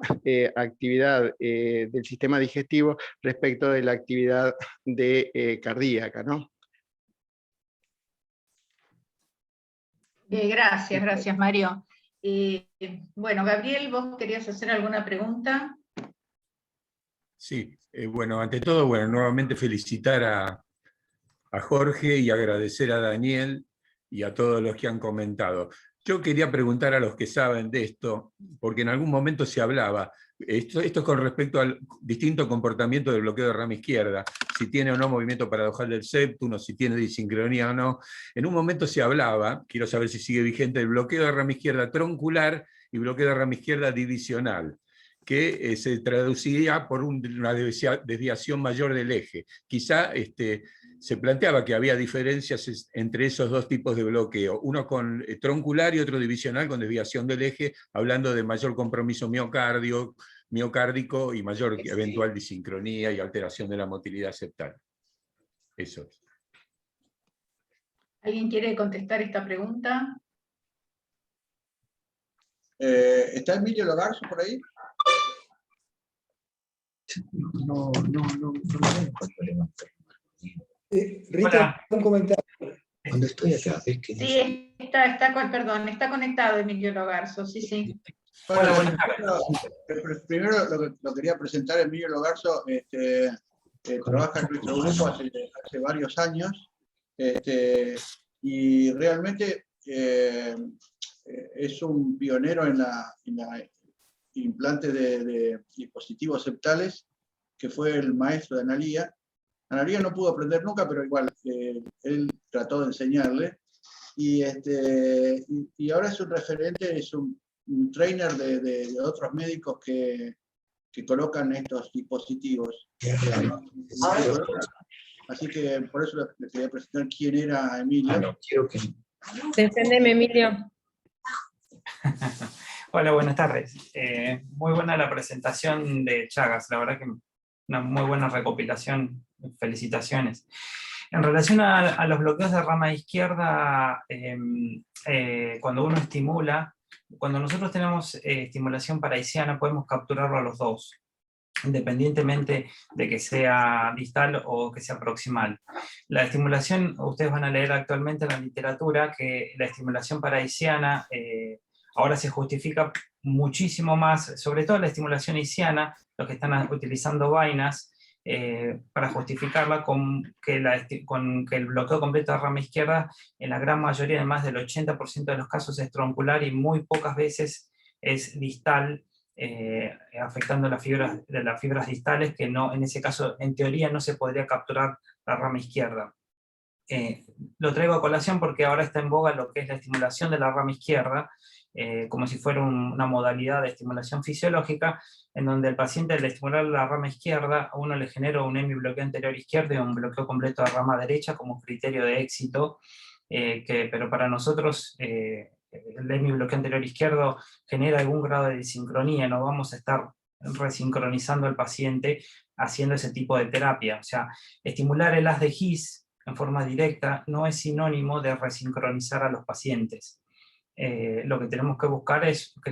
actividad del sistema digestivo respecto de la actividad cardíaca, ¿no? Gracias, Mario. Bueno, Gabriel, ¿vos querías hacer alguna pregunta? Sí, bueno, ante todo, bueno, nuevamente felicitar a Jorge y agradecer a Daniel y a todos los que han comentado. Yo quería preguntar a los que saben de esto, porque en algún momento se hablaba, esto es con respecto al distinto comportamiento del bloqueo de rama izquierda, si tiene o no movimiento paradojal del septum, o si tiene disincronía o no. En un momento se hablaba, quiero saber si sigue vigente, el bloqueo de rama izquierda troncular y bloqueo de rama izquierda divisional, que se traducía por una desviación mayor del eje. Quizá se planteaba que había diferencias entre esos dos tipos de bloqueo, uno con troncular y otro divisional con desviación del eje, hablando de mayor compromiso miocárdico y mayor eventual disincronía y alteración de la motilidad septal. Eso. ¿Alguien quiere contestar esta pregunta? ¿Está Emilio Logarzo por ahí? No Rita, un comentario. Cuando estoy acá, es que no sé. Sí, está conectado Emilio Logarzo, sí. Bueno, Hola, buenas tardes. primero lo quería presentar. Emilio Logarzo trabaja en nuestro grupo hace varios años, y realmente es un pionero en la implante de dispositivos septales, que fue el maestro de Analía. Analía no pudo aprender nunca, pero igual él trató de enseñarle, y ahora es un referente, es un trainer de otros médicos que colocan estos dispositivos. Así que por eso le quería presentar quién era Emilio. Defendeme, Emilio. Hola, buenas tardes. Muy buena la presentación de Chagas, la verdad que una muy buena recopilación, felicitaciones. En relación a los bloqueos de rama izquierda, cuando uno estimula, cuando nosotros tenemos estimulación parahisiana, podemos capturarlo a los dos, independientemente de que sea distal o que sea proximal. La estimulación, ustedes van a leer actualmente en la literatura que la estimulación parahisiana ahora se justifica muchísimo más, sobre todo la estimulación isiana, los que están utilizando vainas, para justificarla con que el bloqueo completo de rama izquierda, en la gran mayoría, en más del 80% de los casos, es troncular y muy pocas veces es distal, afectando las fibras distales, que no, en ese caso, en teoría, no se podría capturar la rama izquierda. Lo traigo a colación porque ahora está en boga lo que es la estimulación de la rama izquierda, como si fuera una modalidad de estimulación fisiológica, en donde el paciente, al estimular la rama izquierda, a uno le genera un hemibloqueo anterior izquierdo y un bloqueo completo de rama derecha como criterio de éxito, pero para nosotros el hemibloqueo anterior izquierdo genera algún grado de desincronía, no vamos a estar resincronizando al paciente haciendo ese tipo de terapia. O sea, estimular el haz de His en forma directa no es sinónimo de resincronizar a los pacientes. Lo que tenemos que buscar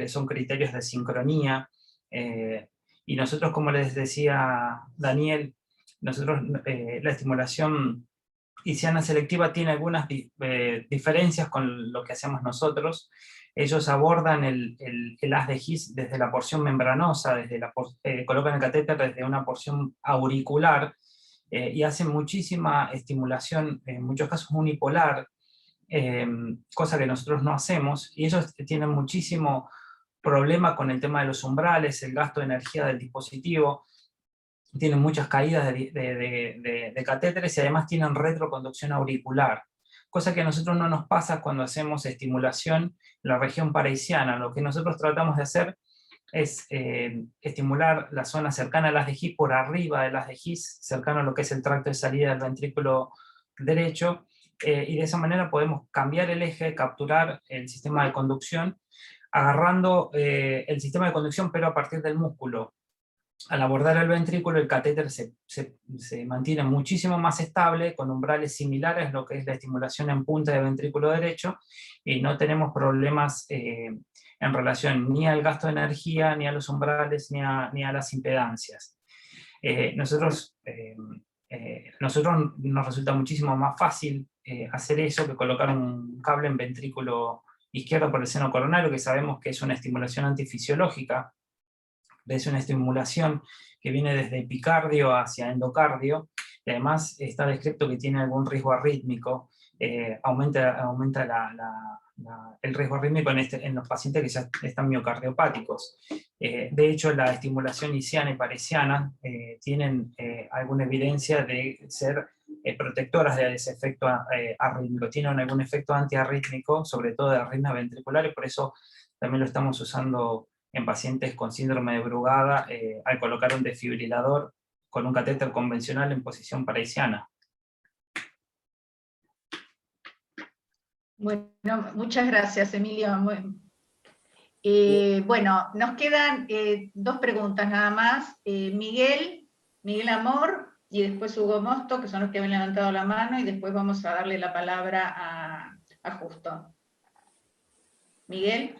son criterios de sincronía, y nosotros, como les decía Daniel, nosotros la estimulación isiana selectiva tiene algunas diferencias con lo que hacemos nosotros. Ellos abordan el haz de His desde la porción membranosa, colocan el catéter desde una porción auricular, y hacen muchísima estimulación, en muchos casos unipolar, cosa que nosotros no hacemos, y ellos tienen muchísimo problema con el tema de los umbrales, el gasto de energía del dispositivo, tienen muchas caídas de catéteres, y además tienen retroconducción auricular, cosa que a nosotros no nos pasa cuando hacemos estimulación en la región parahisiana. Lo que nosotros tratamos de hacer es estimular la zona cercana al haz de His, por arriba del haz de His, cercano a lo que es el tracto de salida del ventrículo derecho, y de esa manera podemos cambiar el eje, capturar el sistema de conducción, agarrando el sistema de conducción pero a partir del músculo. Al abordar el ventrículo, el catéter se mantiene muchísimo más estable, con umbrales similares a lo que es la estimulación en punta del ventrículo derecho, y no tenemos problemas en relación ni al gasto de energía, ni a los umbrales, ni a las impedancias. Nosotros nos resulta muchísimo más fácil hacer eso que colocar un cable en ventrículo izquierdo por el seno coronario, que sabemos que es una estimulación antifisiológica, es una estimulación que viene desde epicardio hacia endocardio, y además está descrito que tiene algún riesgo arrítmico, aumenta el riesgo arrítmico en los pacientes que ya están miocardiopáticos. De hecho, la estimulación isiana y parahisiana tienen alguna evidencia de ser protectoras de ese efecto arrítmico, tienen algún efecto antiarrítmico, sobre todo de arritmias ventriculares, por eso también lo estamos usando en pacientes con síndrome de Brugada, al colocar un desfibrilador con un catéter convencional en posición parahisiana. Bueno, muchas gracias, Emilio. Bueno, nos quedan dos preguntas nada más. Miguel Amor, y después Hugo Mosto, que son los que han levantado la mano, y después vamos a darle la palabra a Justo. Miguel.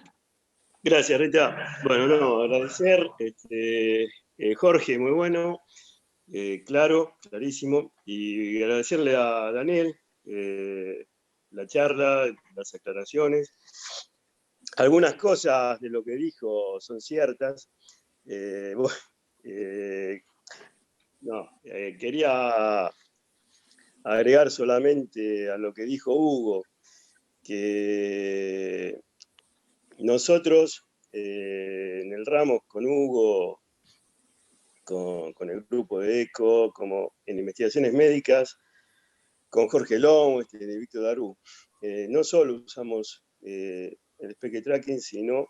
Gracias, Rita. Bueno, no, agradecer. Jorge, muy bueno, claro, clarísimo. Y agradecerle a Daniel la charla, las aclaraciones. algunas cosas de lo que dijo son ciertas. Quería agregar solamente a lo que dijo Hugo, que nosotros en el Ramos con Hugo, con el grupo de ECO, como en investigaciones médicas, con Jorge Long, de Víctor Darú, no solo usamos el speck tracking, sino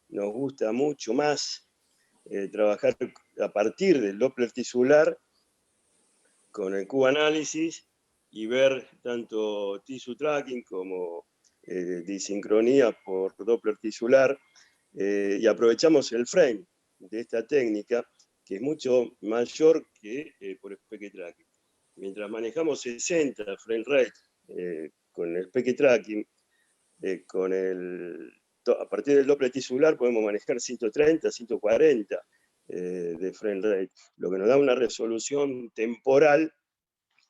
nos gusta mucho más trabajar a partir del Doppler tisular con el Q-análisis y ver tanto tissue tracking como disincronía por Doppler tisular, y aprovechamos el frame de esta técnica, que es mucho mayor que por speck tracking. Mientras manejamos 60 frame rate con el speck tracking, a partir del Doppler tisular podemos manejar 130, 140 de frame rate, lo que nos da una resolución temporal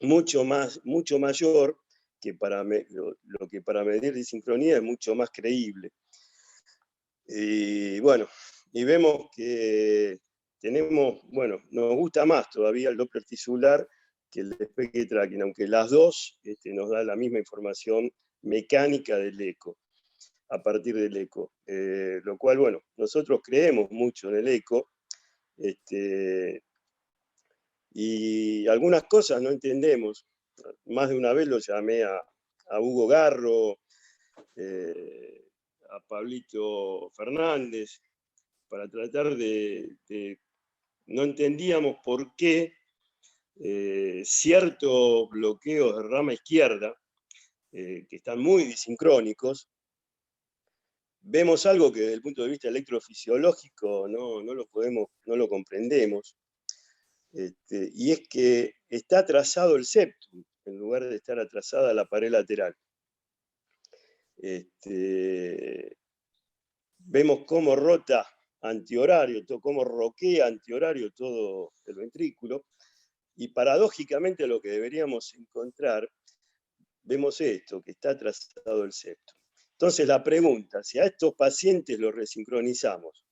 mucho mayor que lo que para medir disincronía es mucho más creíble. Y bueno, y vemos que nos gusta más todavía el Doppler tisular que el speck tracking, aunque las dos nos dan la misma información mecánica del eco, a partir del eco. Lo cual, bueno, nosotros creemos mucho en el eco, y algunas cosas no entendemos. Más de una vez lo llamé a Hugo Garro, a Pablito Fernández, para tratar no entendíamos por qué ciertos bloqueos de rama izquierda, que están muy disincrónicos, vemos algo que desde el punto de vista electrofisiológico no lo comprendemos, y es que está atrasado el septum, en lugar de estar atrasada la pared lateral. Vemos cómo rota antihorario, cómo roquea antihorario todo el ventrículo, y paradójicamente lo que deberíamos encontrar, vemos esto, que está atrasado el septum. Entonces la pregunta, si a estos pacientes los resincronizamos,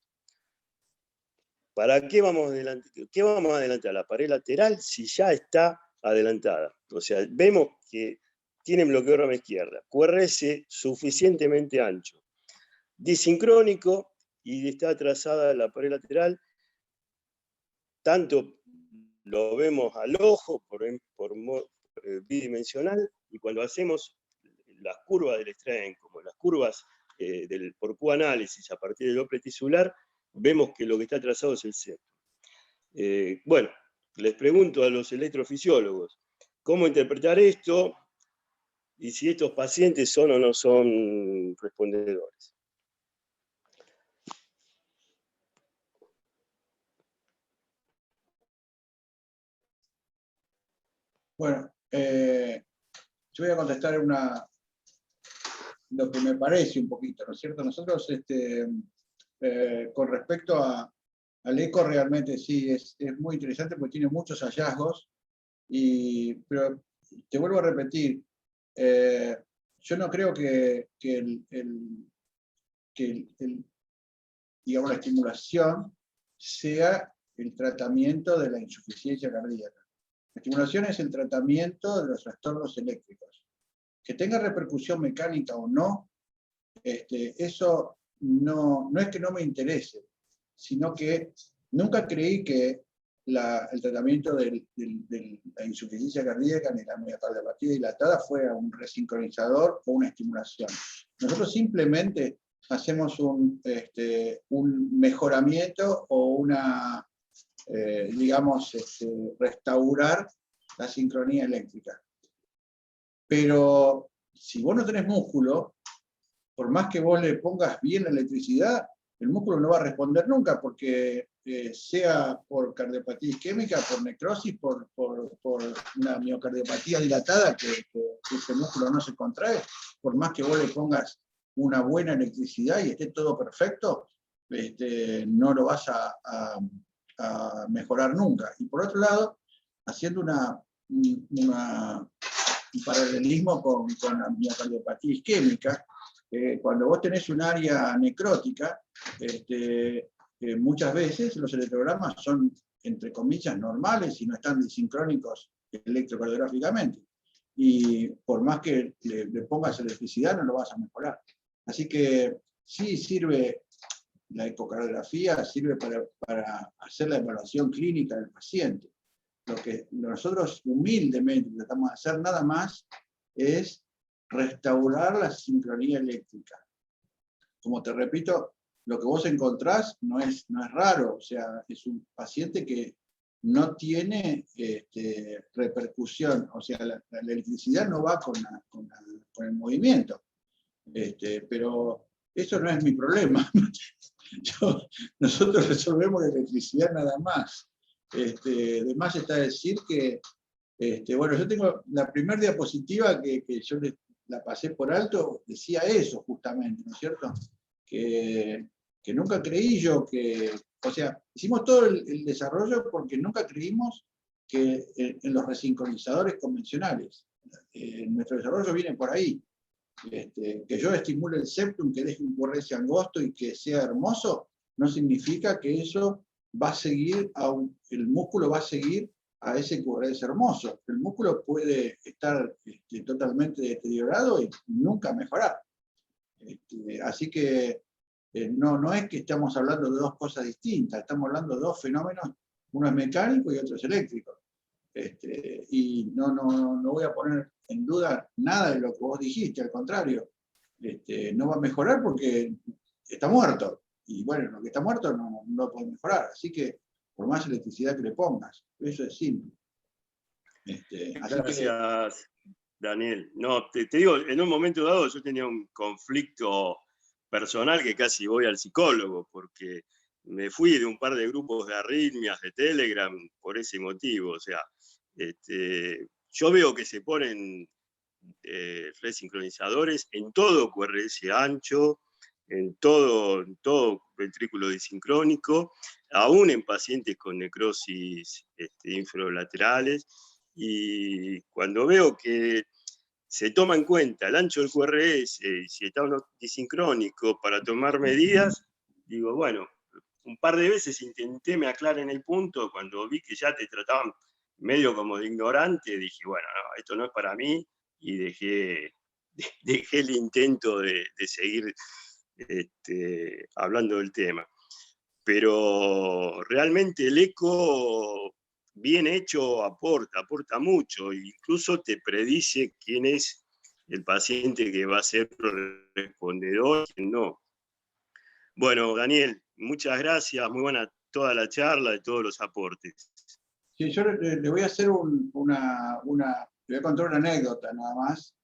¿para qué vamos a adelantar la pared lateral si ya está adelantada? O sea, vemos que tienen bloqueo de rama izquierda, QRS suficientemente ancho, disincrónico y está atrasada la pared lateral, tanto lo vemos al ojo por bidimensional, y cuando hacemos las curvas del strain, como las curvas por Q-análisis a partir del Doppler tisular, vemos que lo que está atrasado es el septum. Bueno, les pregunto a los electrofisiólogos, ¿cómo interpretar esto? Y si estos pacientes son o no son respondedores. Bueno, yo voy a contestar lo que me parece un poquito, ¿no es cierto? Nosotros, con respecto al eco, realmente sí, es muy interesante porque tiene muchos hallazgos, pero te vuelvo a repetir, yo no creo que digamos, la estimulación sea el tratamiento de la insuficiencia cardíaca. La estimulación es el tratamiento de los trastornos eléctricos. Que tenga repercusión mecánica o no, eso no es que no me interese, sino que nunca creí que el tratamiento de la insuficiencia cardíaca ni la miocardiopatía dilatada fuera un resincronizador o una estimulación. Nosotros simplemente hacemos un mejoramiento o restaurar la sincronía eléctrica. Pero si vos no tenés músculo, por más que vos le pongas bien la electricidad, el músculo no va a responder nunca, porque sea por cardiopatía isquémica, por necrosis, por una miocardiopatía dilatada, que ese músculo no se contrae, por más que vos le pongas una buena electricidad y esté todo perfecto, no lo vas a mejorar nunca. Y por otro lado, haciendo un paralelismo con la miocardiopatía isquémica, cuando vos tenés un área necrótica, muchas veces los electrogramas son, entre comillas, normales y no están disincrónicos electrocardiográficamente. Y por más que le pongas electricidad, no lo vas a mejorar. Así que sí sirve, la ecocardiografía sirve para hacer la evaluación clínica del paciente. Lo que nosotros humildemente tratamos de hacer nada más es restaurar la sincronía eléctrica. Como te repito, lo que vos encontrás no es raro, o sea, es un paciente que no tiene repercusión, o sea, la electricidad no va con el movimiento. Pero eso no es mi problema. Nosotros resolvemos la electricidad nada más. Además está decir que, bueno, yo tengo la primera diapositiva que yo la pasé por alto, decía eso justamente, ¿no es cierto? Que nunca creí yo que, o sea, hicimos todo el desarrollo porque nunca creímos que en los resincronizadores convencionales, nuestro desarrollo viene por ahí. Que yo estimule el septum, que deje un QRS angosto y que sea hermoso, no significa que eso va a seguir, el músculo va a seguir a ese QRS hermoso. El músculo puede estar totalmente deteriorado y nunca mejorar. Así que no es que estamos hablando de dos cosas distintas, estamos hablando de dos fenómenos, uno es mecánico y otro es eléctrico. Y no voy a poner en duda nada de lo que vos dijiste, al contrario, no va a mejorar porque está muerto, y bueno, lo que está muerto no puede mejorar, así que por más electricidad que le pongas, eso es simple. Gracias, Daniel. No, te digo, en un momento dado yo tenía un conflicto personal que casi voy al psicólogo, porque me fui de un par de grupos de arritmias de Telegram por ese motivo. O sea, yo veo que se ponen resincronizadores en todo QRS ancho, en todo ventrículo disincrónico, aún en pacientes con necrosis infralaterales, y cuando veo que se toma en cuenta el ancho del QRS y si está o no disincrónico para tomar medidas, digo, bueno, un par de veces intenté me aclaren el punto, cuando vi que ya te trataban medio como de ignorante, dije, bueno, no, esto no es para mí, y dejé el intento de seguir hablando del tema. Pero realmente el eco bien hecho aporta mucho, incluso te predice quién es el paciente que va a ser respondedor y quién no. Bueno, Daniel, muchas gracias, muy buena toda la charla, de todos los aportes. Sí, yo le voy a hacer le voy a contar una anécdota nada más.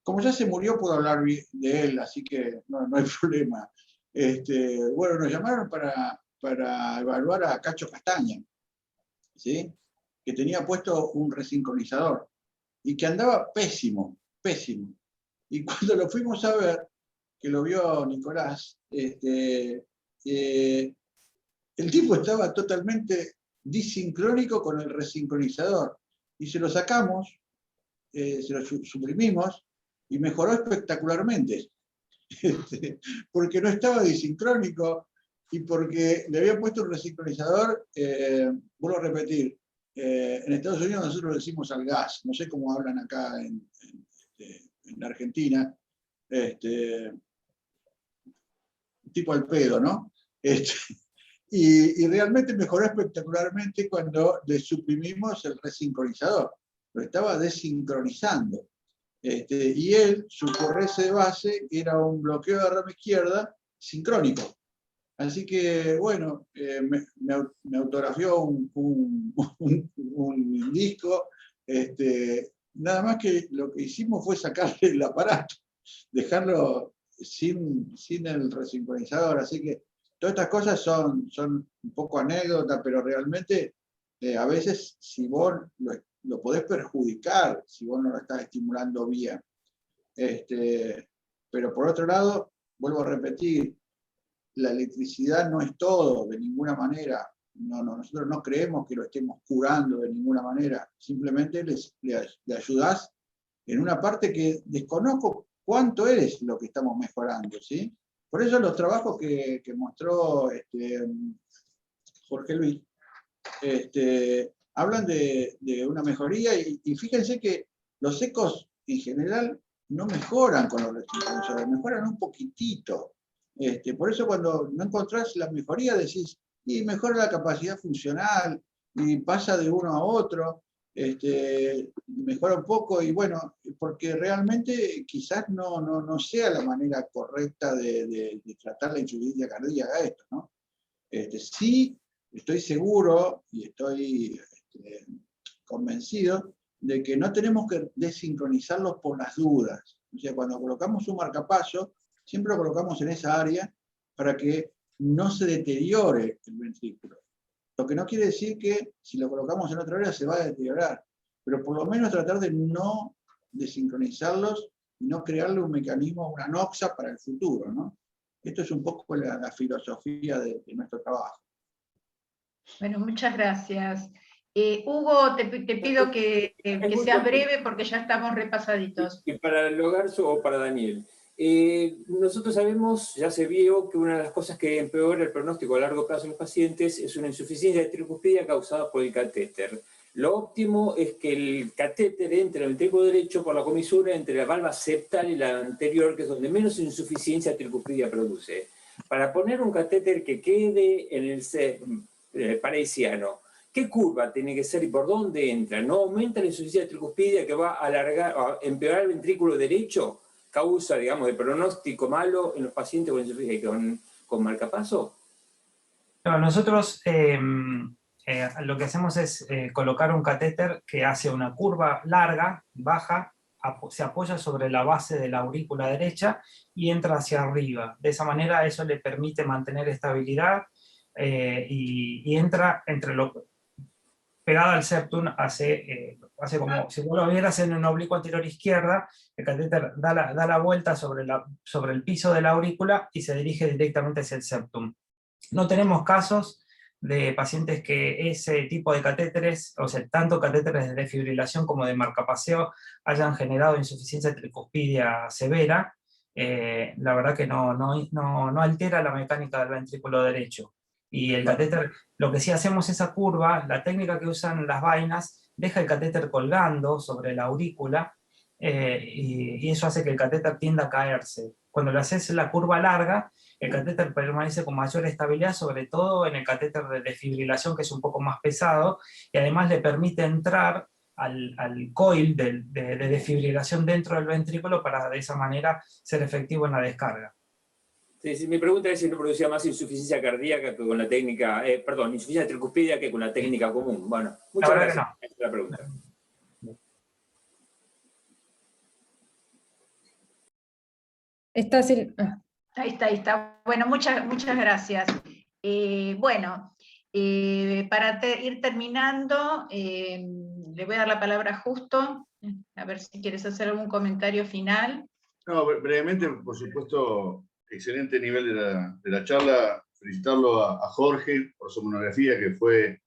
Como ya se murió, puedo hablar de él, así que no hay problema. Bueno, nos llamaron para evaluar a Cacho Castaña, ¿sí? Que tenía puesto un resincronizador y que andaba pésimo. Y cuando lo fuimos a ver, que lo vio Nicolás, el tipo estaba totalmente disincrónico con el resincronizador. Y se lo sacamos, se lo suprimimos y mejoró espectacularmente. Porque no estaba disincrónico y porque le habían puesto un resincronizador, vuelvo a repetir, en Estados Unidos nosotros le decimos al gas, no sé cómo hablan acá en Argentina, tipo al pedo, ¿no? Y realmente mejoró espectacularmente cuando le suprimimos el resincronizador, lo estaba desincronizando. Y él, su QRS de base era un bloqueo de rama izquierda sincrónico. Así que, bueno, me autografió un disco. Nada más que lo que hicimos fue sacarle el aparato, dejarlo sin el resincronizador. Así que todas estas cosas son un poco anécdotas, pero realmente a veces si vos lo podés perjudicar si vos no lo estás estimulando bien. Pero por otro lado, vuelvo a repetir, la electricidad no es todo, de ninguna manera. Nosotros no creemos que lo estemos curando de ninguna manera. Simplemente le ayudás en una parte que desconozco cuánto es lo que estamos mejorando, ¿sí? Por eso los trabajos que mostró Jorge Luis hablan de una mejoría y fíjense que los ecos en general no mejoran con los resincronizadores, mejoran un poquitito. Por eso cuando no encontrás la mejoría decís, y mejora la capacidad funcional, y pasa de uno a otro, mejora un poco, y bueno, porque realmente quizás no sea la manera correcta de tratar la insuficiencia cardíaca esto, ¿no? Sí, estoy seguro y estoy convencido de que no tenemos que desincronizarlos por las dudas. O sea, cuando colocamos un marcapaso, siempre lo colocamos en esa área para que no se deteriore el ventrículo. Lo que no quiere decir que si lo colocamos en otra área se va a deteriorar, pero por lo menos tratar de no desincronizarlos y no crearle un mecanismo, una noxa para el futuro, ¿no? Esto es un poco la filosofía de nuestro trabajo. Bueno, muchas gracias. Hugo, te pido que seas breve porque ya estamos repasaditos. Y para Logarzo o para Daniel. Nosotros sabemos, ya se vio, que una de las cosas que empeora el pronóstico a largo plazo en los pacientes es una insuficiencia de tricuspidia causada por el catéter. Lo óptimo es que el catéter entre en el ventrículo derecho por la comisura entre la valva septal y la anterior, que es donde menos insuficiencia de tricuspidia produce. Para poner un catéter que quede en el pareiciano, ¿qué curva tiene que ser y por dónde entra? ¿No aumenta la insuficiencia de tricuspidia que va a a empeorar el ventrículo derecho? ¿Causa, digamos, de pronóstico malo en los pacientes con marcapaso? No, nosotros lo que hacemos es colocar un catéter que hace una curva larga, baja, se apoya sobre la base de la aurícula derecha y entra hacia arriba. De esa manera eso le permite mantener estabilidad y entra entre pegado al septum, hace como si vos lo vieras en un oblicuo anterior izquierda, el catéter da la vuelta sobre el piso de la aurícula y se dirige directamente hacia el septum. No tenemos casos de pacientes que ese tipo de catéteres, o sea, tanto catéteres de desfibrilación como de marcapaseo, hayan generado insuficiencia tricuspidia severa. La verdad que no altera la mecánica del ventrículo derecho. Y el catéter, lo que sí hacemos esa curva, la técnica que usan las vainas, deja el catéter colgando sobre la aurícula y eso hace que el catéter tienda a caerse. Cuando le haces la curva larga, el catéter permanece con mayor estabilidad, sobre todo en el catéter de desfibrilación, que es un poco más pesado, y además le permite entrar al coil de desfibrilación dentro del ventrículo para de esa manera ser efectivo en la descarga. Sí, mi pregunta es si no producía más insuficiencia cardíaca que con la técnica, insuficiencia tricuspidia que con la técnica común. Bueno, muchas gracias. No. Esa es la pregunta. Ahí está. Bueno, muchas gracias. Bueno, para ir terminando, le voy a dar la palabra a Justo, a ver si quieres hacer algún comentario final. No, brevemente, por supuesto, excelente nivel de la charla. Felicitarlo a Jorge por su monografía, que fue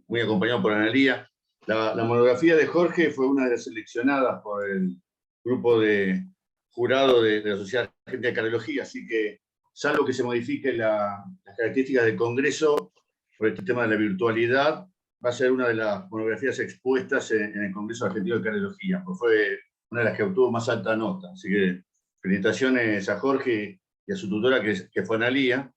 muy acompañado por Analía. La monografía de Jorge fue una de las seleccionadas por el grupo de jurado de la Sociedad Argentina de Cardiología, así que, salvo que se modifique las características del Congreso por este tema de la virtualidad, va a ser una de las monografías expuestas en el Congreso Argentino de Cardiología, pues fue una de las que obtuvo más alta nota. Así que felicitaciones a Jorge y a su tutora, que fue Analía.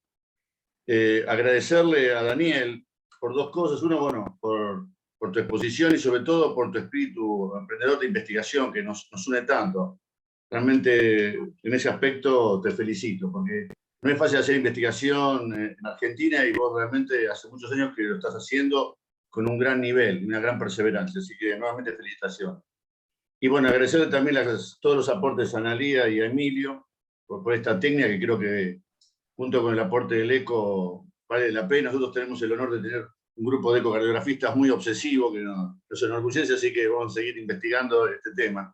Agradecerle a Daniel por dos cosas. Uno, bueno, por tu exposición y sobre todo por tu espíritu emprendedor de investigación que nos une tanto. Realmente en ese aspecto te felicito, porque no es fácil hacer investigación en Argentina y vos realmente hace muchos años que lo estás haciendo con un gran nivel, una gran perseverancia. Así que nuevamente felicitaciones. Y bueno, agradecerle también todos los aportes a Analía y a Emilio por esta técnica que creo que junto con el aporte del ECO vale la pena. Nosotros tenemos el honor de tener un grupo de ecocardiografistas muy obsesivo que nos enorgullece, así que vamos a seguir investigando este tema.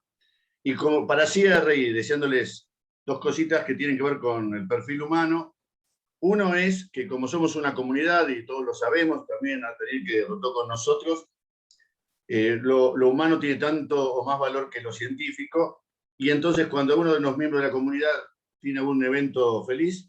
Y como para cierre y deseándoles dos cositas que tienen que ver con el perfil humano. Uno es que como somos una comunidad, y todos lo sabemos, también Daniel que derrotó con nosotros, lo humano tiene tanto o más valor que lo científico, Y entonces cuando uno de los miembros de la comunidad tiene un evento feliz,